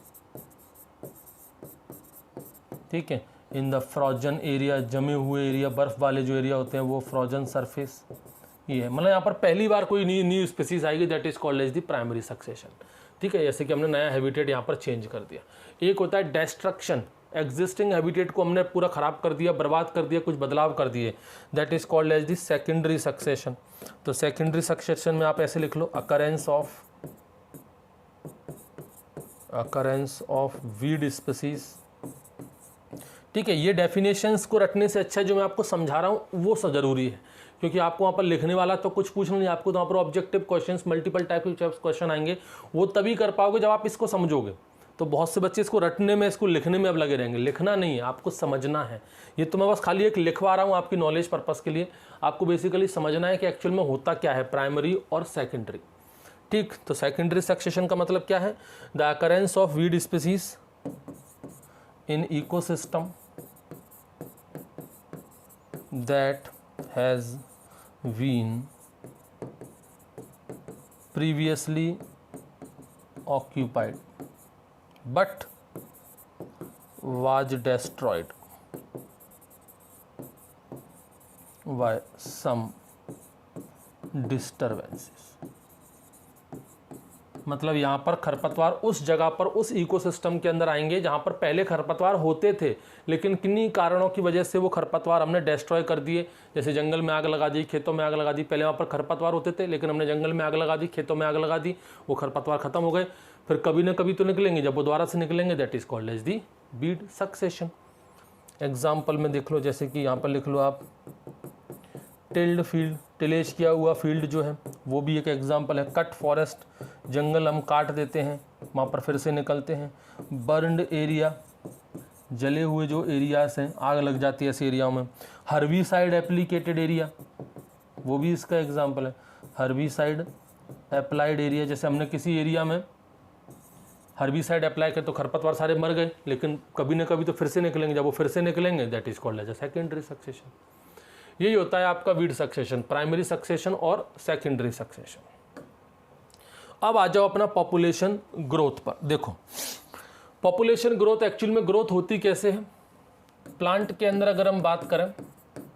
[SPEAKER 1] ठीक है, इन द फ्रोजन एरिया, जमे हुए एरिया, बर्फ वाले जो एरिया होते हैं वो फ्रोजन सरफेस, ये है। मतलब यहाँ पर पहली बार कोई न्यू स्पीसीज आएगी, that is called as the primary succession. ठीक है, जैसे कि हमने नया हैबिटेट यहाँ पर चेंज कर दिया। एक होता है डिस्ट्रक्शन, एग्जिस्टिंग हैबिटेट को हमने पूरा खराब कर दिया, बर्बाद कर दिया, कुछ बदलाव कर दिए, that is called as the secondary succession. तो सेकेंडरी सक्सेशन में आप ऐसे लिख लो, अकरेंस ऑफ वीड स्पीसीज। ठीक है, ये डेफिनेशंस को रखने से अच्छा जो मैं आपको समझा रहा हूँ वो सब जरूरी है, क्योंकि आपको वहाँ पर लिखने वाला तो कुछ पूछना नहीं, आपको तो वहाँ पर ऑब्जेक्टिव क्वेश्चंस, मल्टीपल टाइप के क्वेश्चन आएंगे, वो तभी कर पाओगे जब आप इसको समझोगे। तो बहुत से बच्चे इसको रटने में, इसको लिखने में अब लगे रहेंगे। लिखना नहीं है, आपको समझना है। ये तो मैं बस खाली एक लिखवा रहा हूँ आपकी नॉलेज पर्पस के लिए। आपको बेसिकली समझना है कि एक्चुअल में होता क्या है प्राइमरी और सेकेंडरी। ठीक, तो सेकेंडरी सक्सेशन का मतलब क्या है, the occurrence of weed species in ecosystem that has been previously occupied but was destroyed by some disturbances। मतलब यहाँ पर खरपतवार उस जगह पर, उस इकोसिस्टम के अंदर आएंगे जहाँ पर पहले खरपतवार होते थे, लेकिन किन्हीं कारणों की वजह से वो खरपतवार हमने डिस्ट्रॉय कर दिए। जैसे जंगल में आग लगा दी, खेतों में आग लगा दी, पहले वहाँ पर खरपतवार होते थे, लेकिन हमने जंगल में आग लगा दी, खेतों में आग लगा दी, वो खरपतवार खत्म हो गए। फिर कभी ना कभी तो निकलेंगे, जब वो दोबारा से निकलेंगे that is called as the weed succession. Example में देख लो, जैसे कि यहाँ पर लिख लो आप, टिल्ड फील्ड, टिलेज किया हुआ फील्ड जो है वो भी एक एग्जाम्पल है। कट फॉरेस्ट, जंगल हम काट देते हैं, वहाँ पर फिर से निकलते हैं। बर्न्ड एरिया, जले हुए जो एरियाज हैं, आग लग जाती है ऐसे एरियाओं में। हर्बिसाइड एप्लीकेटेड एरिया, वो भी इसका एग्जाम्पल है। हर्बिसाइड अप्लाइड एरिया, जैसे हमने किसी एरिया में हर्बिसाइड अप्लाई किया तो खरपतवार सारे मर गए, लेकिन कभी ना कभी तो फिर से निकलेंगे, जब वो फिर से निकलेंगे that is called as a secondary succession. यही होता है आपका वीड सक्सेशन, प्राइमरी सक्सेशन और सेकेंडरी सक्सेशन। अब आ जाओ अपना पॉपुलेशन ग्रोथ पर। देखो पॉपुलेशन ग्रोथ एक्चुअल में ग्रोथ होती कैसे है? प्लांट के अंदर अगर हम बात करें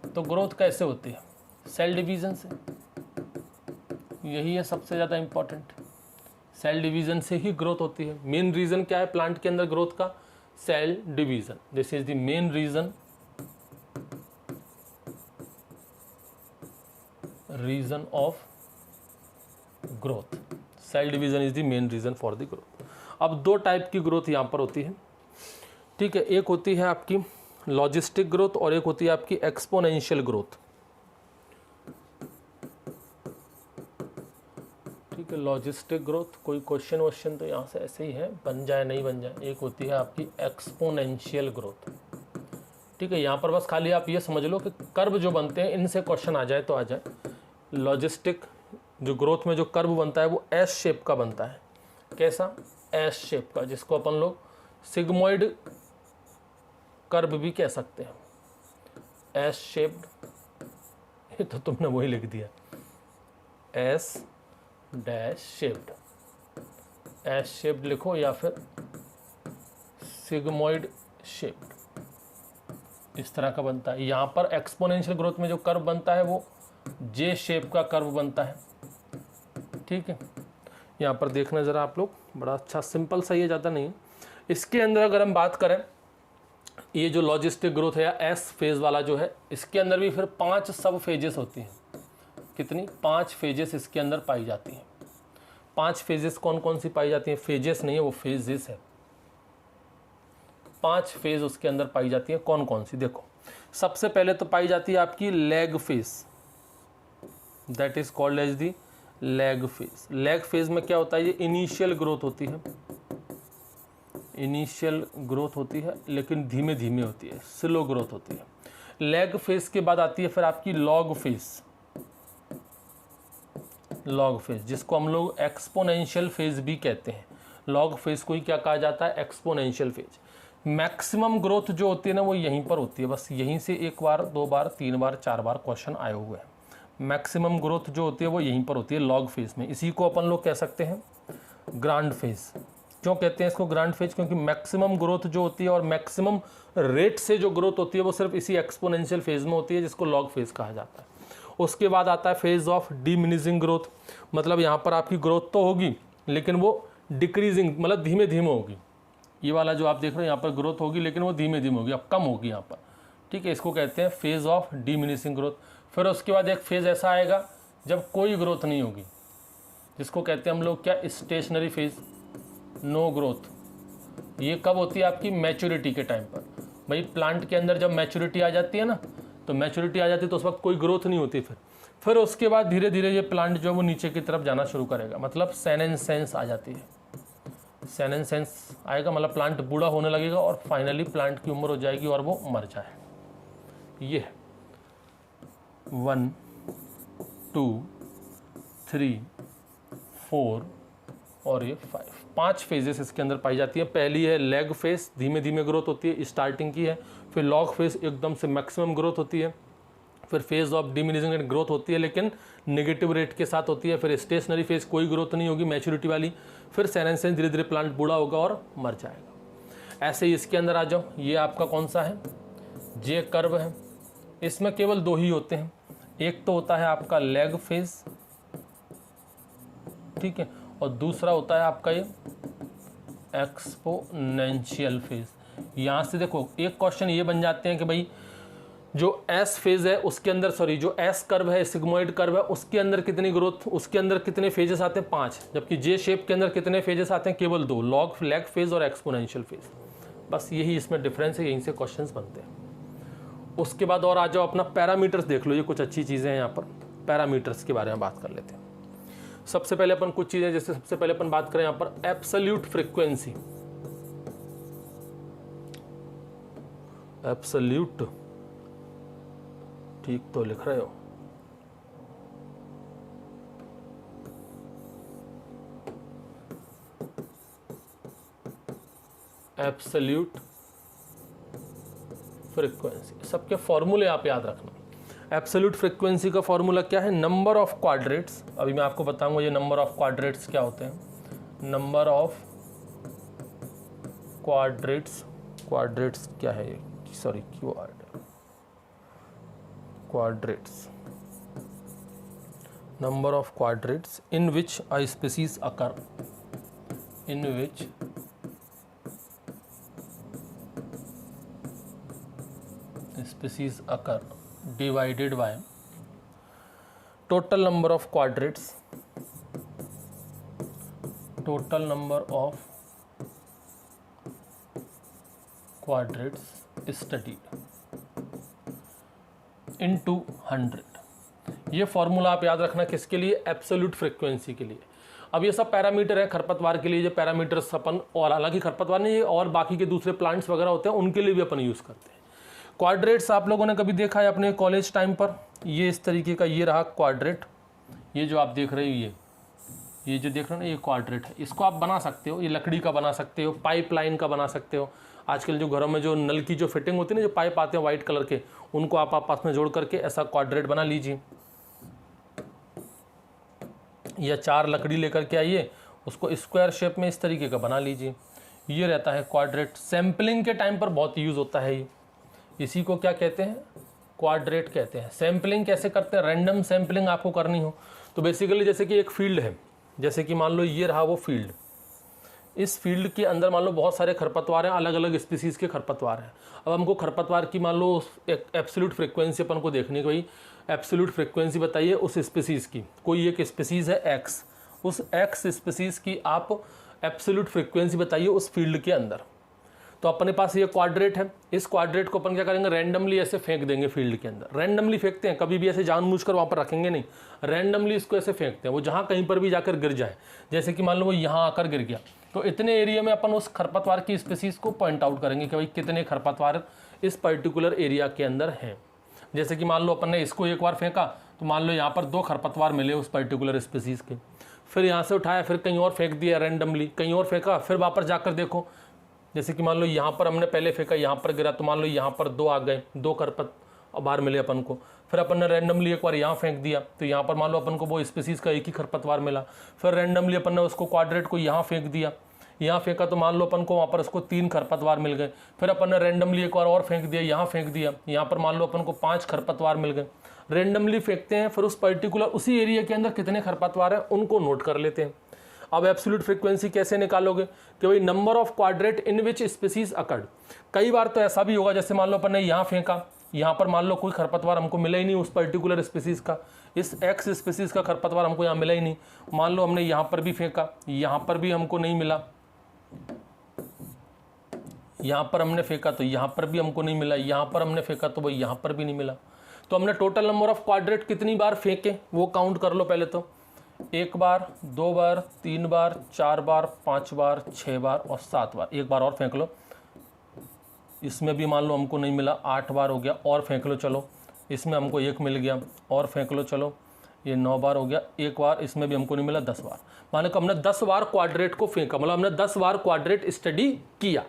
[SPEAKER 1] तो ग्रोथ कैसे होती है? सेल डिवीजन से। यही है सबसे ज़्यादा इंपॉर्टेंट, सेल डिवीजन से ही ग्रोथ होती है। मेन रीज़न क्या है प्लांट के अंदर ग्रोथ का? Cell division. This is the main reason of growth. Cell division is the main reason for the growth. अब दो टाइप की ग्रोथ यहाँ पर होती है, ठीक है। एक होती है आपकी लॉजिस्टिक ग्रोथ और एक होती है आपकी एक्सपोनेंशियल ग्रोथ, ठीक है। लॉजिस्टिक ग्रोथ, कोई क्वेश्चन तो यहाँ से ऐसे ही है, बन जाए नहीं बन जाए। एक होती है आपकी एक्सपोनेंशियल ग्रोथ, ठीक है। यहाँ पर बस खाली आप ये समझ लो कि कर्व जो बनते हैं इनसे क्वेश्चन आ जाए तो आ जाए। लॉजिस्टिक जो ग्रोथ में जो कर्व बनता है वो एस शेप का बनता है। कैसा? एस शेप का, जिसको अपन लोग सिग्मोइड कर्व भी कह सकते हैं। एस शेप्ड, ये तो तुमने वही लिख दिया, S dash shaped, S shaped लिखो या फिर सिग्मोइड शेप्ड, इस तरह का बनता है। यहाँ पर एक्सपोनेंशियल ग्रोथ में जो कर्व बनता है वो जे शेप का कर्व बनता है, ठीक है। यहाँ पर देखना ज़रा आप लोग, बड़ा अच्छा सिंपल सा, ये ज़्यादा नहीं है। इसके अंदर अगर हम बात करें, ये जो लॉजिस्टिक ग्रोथ है या एस फेज़ वाला जो है, इसके अंदर भी फिर 5 सब फेजेस होती हैं। कितनी? 5 फेजेस इसके अंदर पाई जाती हैं। 5 फेजेस कौन कौन सी पाई जाती हैं? फेजेस नहीं है, वो फेजेस है। 5 फेज उसके अंदर पाई जाती है। कौन कौन सी? देखो सबसे पहले तो पाई जाती है आपकी lag phase, that is called as the lag phase. Lag phase में क्या होता है? ये इनिशियल ग्रोथ होती है, इनिशियल ग्रोथ होती है लेकिन धीमे धीमे होती है, स्लो ग्रोथ होती है। लैग फेज के बाद आती है फिर आपकी लॉग फेज, लॉग फेज जिसको हम लोग एक्सपोनेंशियल फेज भी कहते हैं। लॉग फेज को ही क्या कहा जाता है? Exponential phase. मैक्सिमम ग्रोथ जो होती है ना वो यहीं पर होती है, बस यहीं से 1 बार 2 बार 3 बार 4 बार क्वेश्चन आए हुए हैं। मैक्सिमम ग्रोथ जो होती है वो यहीं पर होती है, लॉग फेज में। इसी को अपन लोग कह सकते हैं ग्रांड फेज। क्यों कहते हैं इसको ग्रांड फेज? क्योंकि मैक्सिमम ग्रोथ जो होती है और मैक्सिमम रेट से जो ग्रोथ होती है वो सिर्फ इसी एक्सपोनेंशियल फेज में होती है, जिसको लॉग फेज कहा जाता है। उसके बाद आता है फेज ऑफ डिमिनिशिंग ग्रोथ, मतलब यहाँ पर आपकी ग्रोथ तो होगी लेकिन वो डिक्रीजिंग, मतलब धीमे धीमे होगी। ये वाला जो आप देख रहे हो यहाँ पर ग्रोथ होगी लेकिन वो धीमे धीमे होगी, अब कम होगी यहाँ पर, ठीक है। इसको कहते हैं फेज ऑफ डिमिनिशिंग ग्रोथ। फिर उसके बाद एक फेज ऐसा आएगा जब कोई ग्रोथ नहीं होगी, जिसको कहते हैं हम लोग क्या? Stationary phase, no growth. ये कब होती है? आपकी मैच्योरिटी के टाइम पर। भाई प्लांट के अंदर जब मैच्योरिटी आ जाती है ना, तो मैच्योरिटी आ जाती है तो उस वक्त कोई ग्रोथ नहीं होती। फिर उसके बाद धीरे धीरे ये प्लांट जो है वो नीचे की तरफ जाना शुरू करेगा, मतलब सेनेसेंस आ जाती है। सेनेसेंस आएगा मतलब प्लांट बूढ़ा होने लगेगा और फाइनली प्लांट की उम्र हो जाएगी और वो मर जाए। ये 1 2 3 4 और ये 5 फेजेस इसके अंदर पाई जाती है। पहली है लेग फेज, धीमे धीमे ग्रोथ होती है, स्टार्टिंग की है। फिर लॉग फेज, एकदम से मैक्सिमम ग्रोथ होती है। फिर फेज ऑफ डिमिनिशिंग ग्रोथ होती है लेकिन नेगेटिव रेट के साथ होती है। फिर स्टेशनरी फेज, कोई ग्रोथ नहीं होगी, मैच्योरिटी वाली। फिर सेनेसेंस, धीरे धीरे प्लांट बूढ़ा होगा और मर जाएगा। ऐसे ही इसके अंदर आ जाओ, ये आपका कौन सा है? जे कर्व है। इसमें केवल 2 ही होते हैं, एक तो होता है आपका लेग फेज, ठीक है, और दूसरा होता है आपका ये एक्सपोनेंशियल फेज। यहाँ से देखो एक क्वेश्चन ये बन जाते हैं कि भाई जो एस फेज है उसके अंदर, सॉरी जो एस कर्व है, सिग्मोइड कर्व है, उसके अंदर कितनी ग्रोथ, उसके अंदर कितने फेजेस आते हैं? 5। जबकि जे शेप के अंदर कितने फेजेस आते हैं? केवल 2, लेग फेज और एक्सपोनेंशियल फेज। बस यही इसमें डिफरेंस है, यहीं से क्वेश्चंस बनते हैं। उसके बाद और आ जाओ अपना पैरामीटर्स देख लो, ये कुछ अच्छी चीज़ें हैं। यहाँ पर पैरामीटर्स के बारे में बात कर लेते हैं। सबसे पहले अपन कुछ चीज़ें, जैसे सबसे पहले अपन बात करें यहाँ पर एब्सोल्यूट फ्रीक्वेंसी। एब्सोल्यूट, ठीक तो लिख रहे हो? एब्सोल्यूट फ्रीक्वेंसी, सबके फॉर्मूले आप याद रखना। एब्सोल्यूट फ्रीक्वेंसी का फॉर्मूला क्या है, नंबर ऑफ क्वाड्रेट्स। अभी मैं आपको बताऊंगा ये नंबर ऑफ क्वाड्रेट्स क्या होते हैं। नंबर ऑफ क्वाड्रेट्स, क्वाड्रेट्स क्या है ये, sorry क्वाड्रेट्स, number of quadrates in which a species occur, in which species occur, divided by total number of quadrates, total number of quadrates studied into 100। ये फॉर्मूला आप याद रखना किसके लिए, एब्सोल्यूट फ्रीक्वेंसी के लिए। अब ये सब पैरामीटर है खरपतवार के लिए, जो पैरामीटर्स अपन, और हालांकि खरपतवार नहीं, और बाकी के दूसरे प्लांट्स वगैरह होते हैं उनके लिए भी अपन यूज़ करते हैं। क्वाड्रेट्स आप लोगों ने कभी देखा है अपने कॉलेज टाइम पर, ये इस तरीके का ये रहा क्वाड्रेट। ये जो आप देख रहे हो ये जो देख रहे हो ना, ये क्वाड्रेट है। इसको आप बना सकते हो, ये लकड़ी का बना सकते हो, पाइपलाइन का बना सकते हो। आजकल जो घरों में जो नल की जो फिटिंग होती है ना, जो पाइप आते हैं वाइट कलर के, उनको आप आपस में जोड़ करके ऐसा क्वाड्रेट बना लीजिए, या 4 लकड़ी लेकर के आइए, उसको स्क्वायर शेप में इस तरीके का बना लीजिए। ये रहता है क्वाड्रेट। सैम्पलिंग के टाइम पर बहुत यूज़ होता है ये, इसी को क्या कहते हैं, क्वाड्रेट कहते हैं। सैम्पलिंग कैसे करते हैं, रैंडम सैम्पलिंग आपको करनी हो तो बेसिकली जैसे कि एक फील्ड है, जैसे कि मान लो ये रहा वो फील्ड, इस फील्ड के अंदर मान लो बहुत सारे खरपतवार हैं, अलग अलग स्पीसीज़ के खरपतवार हैं। अब हमको खरपतवार की मान लो एक एब्सोल्यूट फ्रीक्वेंसी अपन को देखनी, कोई एब्सोल्यूट फ्रीक्वेंसी बताइए उस स्पीसीज़ की। कोई एक स्पीसीज़ है एक्स, उस एक्स स्पीसीज़ की आप एब्सोल्यूट फ्रीक्वेंसी बताइए उस फील्ड के अंदर। तो अपने पास ये क्वाड्रेट है, इस क्वाड्रेट को अपन क्या करेंगे, रैंडमली ऐसे फेंक देंगे फील्ड के अंदर। रैंडमली फेंकते हैं, कभी भी ऐसे जानबूझकर वहाँ पर रखेंगे नहीं, रैंडमली इसको ऐसे फेंकते हैं, वो जहाँ कहीं पर भी जाकर गिर जाए। जैसे कि मान लो वो यहाँ आकर गिर गया, तो इतने एरिया में अपन उस खरपतवार की स्पीसीज़ को पॉइंट आउट करेंगे कि भाई कितने खरपतवार इस पर्टिकुलर एरिया के अंदर हैं। जैसे कि मान लो अपन ने इसको एक बार फेंका, तो मान लो यहाँ पर 2 खरपतवार मिले उस पर्टिकुलर स्पीसीज़ के, फिर यहाँ से उठाया, फिर कहीं और फेंक दिया रैंडमली, कहीं और फेंका, फिर वापस जाकर देखो, जैसे कि मान लो यहाँ पर हमने पहले फेंका, यहाँ पर गिरा, तो मान लो यहाँ पर 2 आ गए, 2 खरपतवार मिले अपन को। फिर अपन ने रैंडमली एक बार यहाँ फेंक दिया, तो यहाँ पर मान लो अपन को वो स्पीसीज़ का एक ही खरपतवार मिला। फिर रैंडमली अपन ने उसको क्वाड्रेट को यहाँ फेंक दिया, यहाँ फेंका, तो मान लो अपन को वहाँ पर उसको 3 खरपतवार मिल गए। फिर अपन ने रैंडमली एक बार और फेंक दिया, यहाँ फेंक दिया, यहाँ पर मान लो अपन को 5 खरपतवार मिल गए। रैंडमली फेंकते हैं, फिर उस पर्टिकुलर उसी एरिया के अंदर कितने खरपतवार हैं उनको नोट कर लेते हैं। अब एब्सोल्यूट फ्रीक्वेंसी कैसे निकालोगे कि भाई number of quadrat in which species occurred. कई बार तो ऐसा भी होगा, जैसे मान लो अपन ने यहाँ फेंका, यहाँ पर मान लो कोई खरपतवार हमको मिला ही नहीं उस पर्टिकुलर स्पीसीज का, इस एक्स स्पीसीज का खरपतवार हमको यहाँ मिला ही नहीं। मान लो हमने यहाँ पर भी फेंका, यहाँ पर भी हमको नहीं मिला, यहाँ पर हमने फेंका तो यहाँ पर भी हमको नहीं मिला, यहाँ पर हमने फेंका तो वो यहाँ पर भी नहीं मिला। तो हमने टोटल नंबर ऑफ क्वाड्रेट कितनी बार फेंके वो काउंट कर लो पहले तो। 1 बार, 2 बार, 3 बार, 4 बार, 5 बार, 6 बार और 7 बार। एक बार और फेंक लो, इसमें भी मान लो हमको नहीं मिला, 8 बार हो गया, और फेंक लो चलो, इसमें हमको 1 मिल गया, और फेंक लो चलो, ये 9 बार हो गया, एक बार इसमें भी हमको नहीं मिला, 10 बार। माने कि हमने 10 बार क्वाड्रेट को फेंका, मतलब हमने 10 बार क्वाड्रेट स्टडी किया।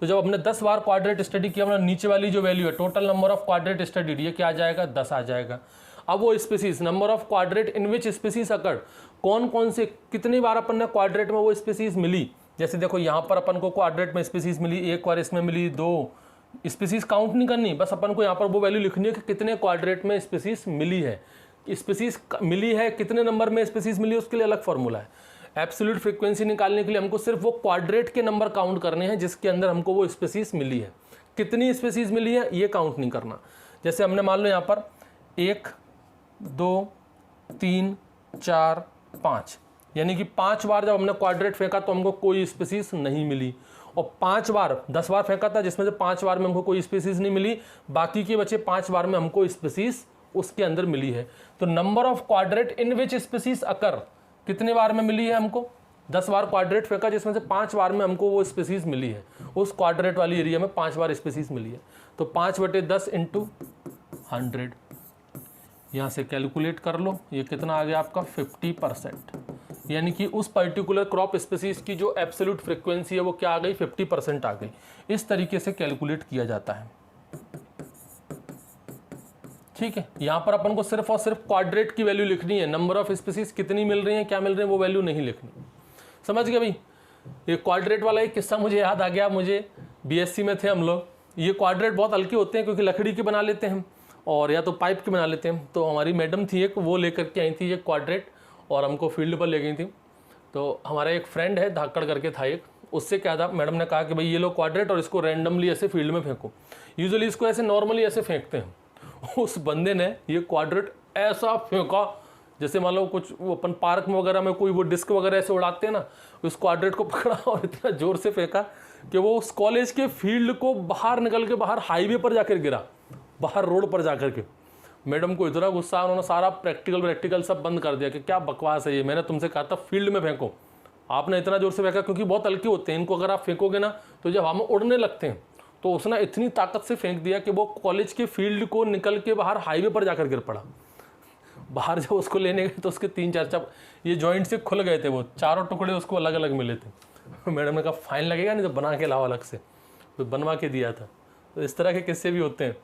[SPEAKER 1] तो जब हमने 10 बार क्वाड्रेट स्टडी किया, मतलब नीचे वाली जो वैल्यू है total number of quadrat studied, ये क्या आ जाएगा, 10 आ जाएगा। अब वो species, number of quadrat in which species occurred, कौन कौन से कितनी बार अपन ने क्वाड्रेट में वो स्पीसीज मिली। जैसे देखो यहाँ पर अपन को क्वाड्रेट में स्पीसीज मिली, 1 बार इसमें मिली, 2 स्पीसीज काउंट नहीं करनी, बस अपन को यहाँ पर वो वैल्यू लिखनी है कि कितने क्वाड्रेट में स्पीसीज मिली है। स्पीसीज मिली है, कितने नंबर में स्पीसीज मिली, उसके लिए अलग फॉर्मूला है। एब्सोल्यूट फ्रीक्वेंसी निकालने के लिए हमको सिर्फ वो क्वाड्रेट के नंबर काउंट करने हैं जिसके अंदर हमको वो स्पीसीज मिली है। कितनी स्पीसीज मिली है ये काउंट नहीं करना। जैसे हमने मान लो यहाँ पर 1, 2, 3, 4, 5, यानी कि 5 बार जब हमने क्वाड्रेट फेंका तो हमको कोई स्पीसीज नहीं मिली, और 5 बार 10 बार फेंका था जिसमें से 5 बार में हमको कोई स्पीसीज नहीं मिली, बाकी के बचे 5 बार में हमको स्पीसीज उसके अंदर मिली है। तो number of quadrat in which species occur, कितने बार में मिली है हमको, 10 बार क्वाड्रेट फेंका जिसमें से 5 बार में हमको वो स्पीसीज मिली है, उस क्वाड्रेट वाली एरिया में 5 बार स्पीसीज मिली है। तो 5/10 × 100 यहाँ से कैलकुलेट कर लो, ये कितना आ गया आपका 50%, यानी कि उस पर्टिकुलर क्रॉप स्पीसीज की जो एब्सोल्यूट फ्रीक्वेंसी है वो क्या आ गई, 50% आ गई। इस तरीके से कैलकुलेट किया जाता है। ठीक है, यहाँ पर अपन को सिर्फ और सिर्फ क्वाड्रेट की वैल्यू लिखनी है, नंबर ऑफ स्पीसीज कितनी मिल रही है, क्या मिल रही है, वो वैल्यू नहीं लिखनी। समझ गए भाई। ये क्वाड्रेट वाला एक किस्सा मुझे याद आ गया, मुझे बीएससी में थे हम लोग। ये क्वाड्रेट बहुत हल्के होते हैं क्योंकि लकड़ी के बना लेते हैं और या तो पाइप के बना लेते हैं। तो हमारी मैडम थी एक, वो लेकर के आई थी ये क्वाड्रेट और हमको फील्ड पर ले गई थी। तो हमारा एक फ्रेंड है, धाकड़ करके था एक, उससे क्या था, मैडम ने कहा कि भाई ये लो क्वाड्रेट और इसको रैंडमली ऐसे फील्ड में फेंको। यूजुअली इसको ऐसे नॉर्मली ऐसे फेंकते हैं। उस बंदे ने ये क्वाड्रेट ऐसा फेंका जैसे मान लो कुछ वो अपन पार्क में वगैरह में कोई वो डिस्क वगैरह ऐसे उड़ाते हैं ना, उस क्वाड्रेट को पकड़ा और इतना जोर से फेंका कि वो उस कॉलेज के फील्ड को बाहर निकल के बाहर हाईवे पर जाकर गिरा, बाहर रोड पर जाकर के। मैडम को इतना गुस्सा, उन्होंने सारा प्रैक्टिकल सब बंद कर दिया कि क्या बकवास है ये, मैंने तुमसे कहा था फील्ड में फेंको, आपने इतना जोर से फेंका। क्योंकि बहुत हल्के होते हैं, इनको अगर आप फेंकोगे ना तो जब हम उड़ने लगते हैं, तो उसने इतनी ताकत से फेंक दिया कि वो कॉलेज के फील्ड को निकल के बाहर हाईवे पर जाकर गिर पड़ा। बाहर जब उसको लेने गए तो उसके 3-4 ये जॉइंट से खुल गए थे, वो चारों टुकड़े उसको अलग अलग मिले थे। मैडम ने कहा फाइन लगेगा, नहीं तो बना के लाओ अलग से, तो बनवा के दिया था। तो इस तरह के किस्से भी होते हैं।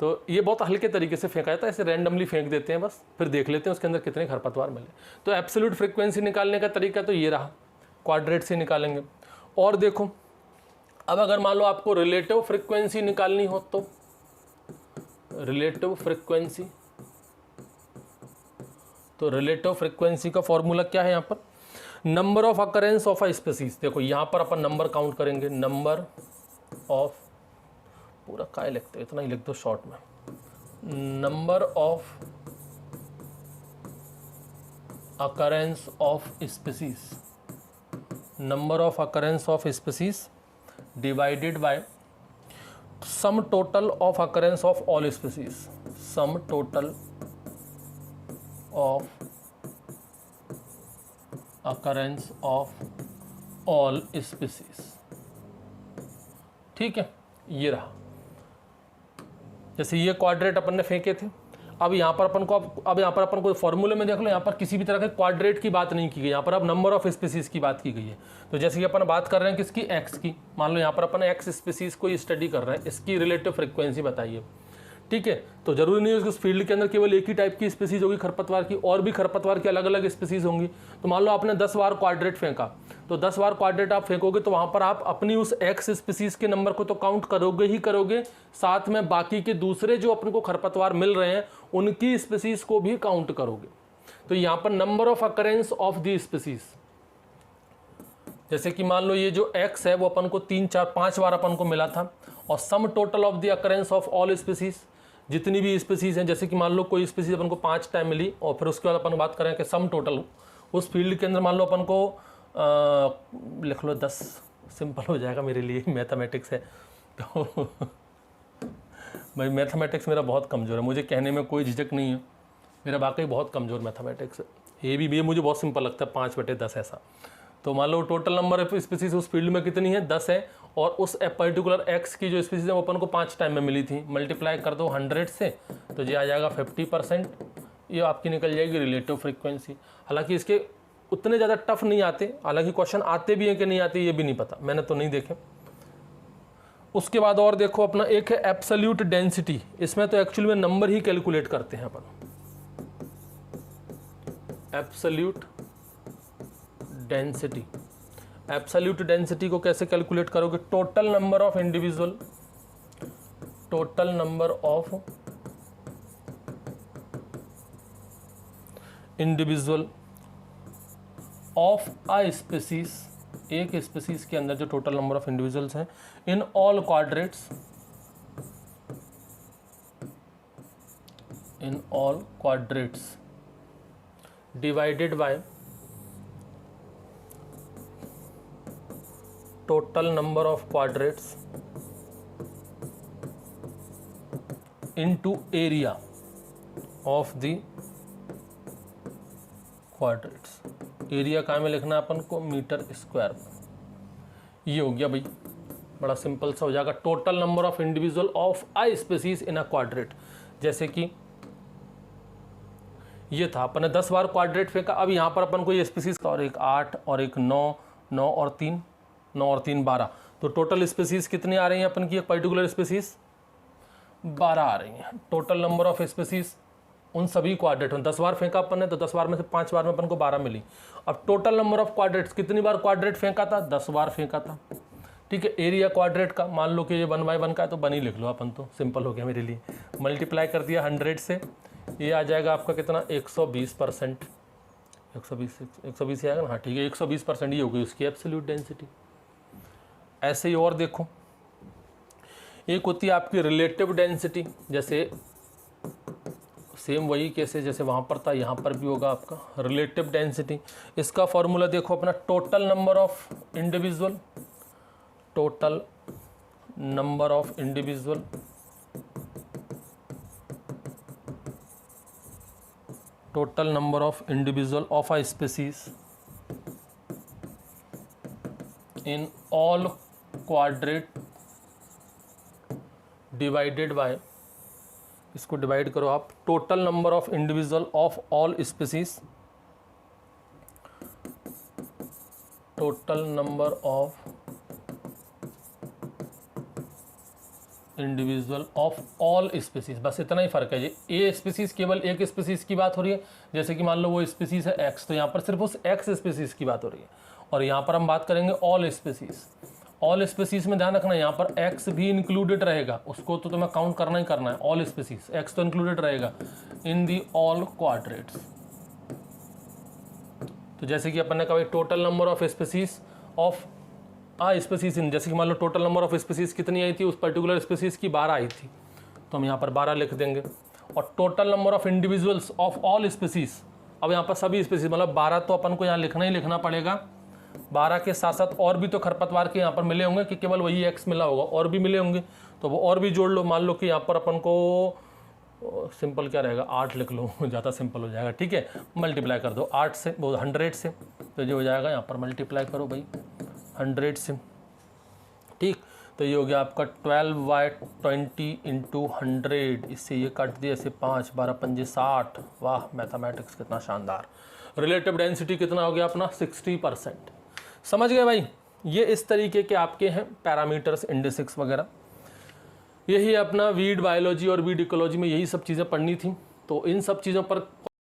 [SPEAKER 1] तो ये बहुत हल्के तरीके से फेंका जाता है, ऐसे रैंडमली फेंक देते हैं बस, फिर देख लेते हैं उसके अंदर कितने खरपतवार मिले। तो एब्सोल्यूट फ्रीक्वेंसी निकालने का तरीका तो ये रहा, क्वाड्रेट से निकालेंगे। और देखो अब अगर मान लो आपको रिलेटिव फ्रीक्वेंसी निकालनी हो तो रिलेटिव फ्रीक्वेंसी, तो रिलेटिव फ्रीक्वेंसी का फॉर्मूला क्या है यहाँ पर, number of occurrence of a species. देखो यहाँ पर अपन नंबर काउंट करेंगे, नंबर ऑफ, पूरा काय लिखते हो, इतना ही लिख दो शॉर्ट में, number of occurrence of species, number of occurrence of species divided by sum total of occurrence of all species, sum total of occurrence of all species. ठीक है, ये रहा। जैसे ये क्वाड्रेट अपन ने फेंके थे, अब यहाँ पर अपन को अब यहाँ पर अपन को फॉर्मूले में देख लो, यहाँ पर किसी भी तरह के क्वाड्रेट की बात नहीं की गई, यहाँ पर अब नंबर ऑफ स्पीसीज की बात की गई है। तो जैसे कि अपन बात कर रहे हैं किसकी, एक्स की, मान लो यहाँ पर अपन एक्स स्पीसीज को स्टडी कर रहे हैं, इसकी रिलेटिव फ्रीक्वेंसी बताइए। ठीक है, तो जरूरी नहीं है कि उस फील्ड के अंदर केवल एक ही टाइप की स्पीसीज होगी खरपतवार की, और भी खरपतवार की अलग अलग स्पीसीज होंगी। तो मान लो आपने 10 बार क्वाड्रेट फेंका, तो 10 बार क्वाड्रेट आप फेंकोगे तो वहां पर आप अपनी उस एक्स स्पीसीज के नंबर को तो काउंट करोगे ही करोगे, साथ में बाकी के दूसरे जो अपन को खरपतवार मिल रहे हैं उनकी स्पीसीज को भी काउंट करोगे। तो यहाँ पर number of occurrence of the species, जैसे कि मान लो ये जो एक्स है वो अपन को 3, 4, 5 बार अपन को मिला था, और sum total of the occurrence of all species, जितनी भी स्पीसीज हैं, जैसे कि मान लो कोई स्पीसीज अपन को 5 टाइम मिली, और फिर उसके बाद अपन बात करें कि सम टोटल उस फील्ड के अंदर मान लो अपन को लिख लो 10, सिंपल हो जाएगा मेरे लिए, मैथमेटिक्स है तो भाई मैथमेटिक्स मेरा बहुत कमज़ोर है, मुझे कहने में कोई झिझक नहीं है, मेरा वाकई बहुत कमज़ोर मैथमेटिक्स है। ये भी मुझे बहुत सिंपल लगता है, 5/10 ऐसा। तो मान लो टोटल नंबर ऑफ स्पीसीज उस फील्ड में कितनी है, 10 है, और उस पर्टिकुलर एक्स की जो स्पीसीज है वो अपन को 5 टाइम में मिली थी, मल्टीप्लाई कर दो 100 से तो ये आ जाएगा 50%, ये आपकी निकल जाएगी रिलेटिव फ्रीक्वेंसी। हालांकि इसके उतने ज़्यादा टफ नहीं आते, हालांकि क्वेश्चन आते भी हैं कि नहीं आते ये भी नहीं पता, मैंने तो नहीं देखे। उसके बाद और देखो अपना एक है एब्सोल्यूट डेंसिटी, इसमें तो एक्चुअली में नंबर ही कैलकुलेट करते हैं अपन। एब्सोल्यूट डेंसिटी, एब्सोल्यूट डेंसिटी को कैसे कैलकुलेट करोगे, total number of individual, total number of individual of a species, एक स्पीसीज के अंदर जो टोटल नंबर ऑफ इंडिविजुअल्स हैं in all quadrats, in all quadrats divided by total number of quadrats into area of the quadrats. Area कहाँ में लिखना है अपन को, मीटर स्क्वायर। ये हो गया भाई, बड़ा सिंपल सा हो जाएगा, total number of individual of a species in a quadrat. जैसे कि ये था, अपन ने 10 बार क्वाड्रेट फेंका, अब यहाँ पर अपन को ये स्पीसीज का, और एक 8 और एक 9, 9 और 3, 9 और 3 12, तो टोटल स्पीसीज कितनी आ रही हैं अपन की एक पर्टिकुलर स्पीसीज, 12 आ रही हैं। टोटल नंबर ऑफ स्पीसीज उन सभी क्वाड्रेट में 10 बार फेंका अपन ने, तो 10 बार में से 5 बार में अपन को 12 मिली। अब टोटल नंबर ऑफ क्वाड्रेट्स, कितनी बार क्वाड्रेट फेंका था? 10 बार फेंका था। ठीक है, एरिया क्वाड्रेट का मान लो कि ये 1/1 का है तो 1 ही लिख लो अपन, तो सिंपल हो गया मेरे लिए। मल्टीप्लाई कर दिया 100 से, ये आ जाएगा आपका कितना? 120%। 120 आएगा ना? हाँ ठीक है, 120% ये हो गई उसकी एब्सोल्यूट डेंसिटी। ऐसे ही और देखो, एक होती है आपकी रिलेटिव डेंसिटी, जैसे सेम वही कैसे जैसे वहाँ पर था यहाँ पर भी होगा आपका रिलेटिव डेंसिटी। इसका फॉर्मूला देखो अपना, total number of individual, total number of individual total number of individual of a species in all quadrate divided by, इसको डिवाइड करो आप, total number of individual of all species, total number of individual of all species. बस इतना ही फर्क है जी, a species केवल एक species की बात हो रही है, जैसे कि मान लो वो स्पीसीज है एक्स, तो यहाँ पर सिर्फ उस एक्स स्पीसीज की बात हो रही है। और यहाँ पर हम बात करेंगे ऑल स्पीसीज। ऑल स्पीसीज में ध्यान रखना, यहाँ पर एक्स भी इंक्लूडेड रहेगा, उसको तो तुम्हें काउंट करना ही करना है। ऑल स्पीसीज, एक्स तो इंक्लूडेड रहेगा इन दी ऑल क्वाड्रेट्स। तो जैसे कि अपन ने कहा total number of species of species in, जैसे कि मान लो टोटल नंबर ऑफ स्पीसीज कितनी आई थी उस पर्टिकुलर स्पीसीज की? 12 आई थी, तो हम यहाँ पर 12 लिख देंगे। और total number of individuals of all species, अब यहाँ पर सभी स्पीसीज, मतलब 12 तो अपन को यहाँ लिखना ही लिखना पड़ेगा। 12 के साथ साथ और भी तो खरपतवार के यहाँ पर मिले होंगे कि केवल वही एक्स मिला होगा? और भी मिले होंगे, तो वो और भी जोड़ लो। मान लो कि यहाँ पर अपन को सिंपल क्या रहेगा, 8 लिख लो, ज़्यादा सिंपल हो जाएगा। ठीक है, मल्टीप्लाई कर दो 8 से, वो 100 से, तो जो हो जाएगा यहाँ पर मल्टीप्लाई करो भाई 100 से। ठीक, तो ये हो गया आपका 12/20 × 100। इससे ये कट दिया, ऐसे 5 12 5 60। वाह, मैथमेटिक्स कितना शानदार। रिलेटिव डेंसिटी कितना हो गया अपना? 60%। समझ गए भाई? ये इस तरीके के आपके हैं पैरामीटर्स, इंडेक्स वगैरह। यही अपना वीड बायोलॉजी और वीड इकोलॉजी में यही सब चीज़ें पढ़नी थी। तो इन सब चीज़ों पर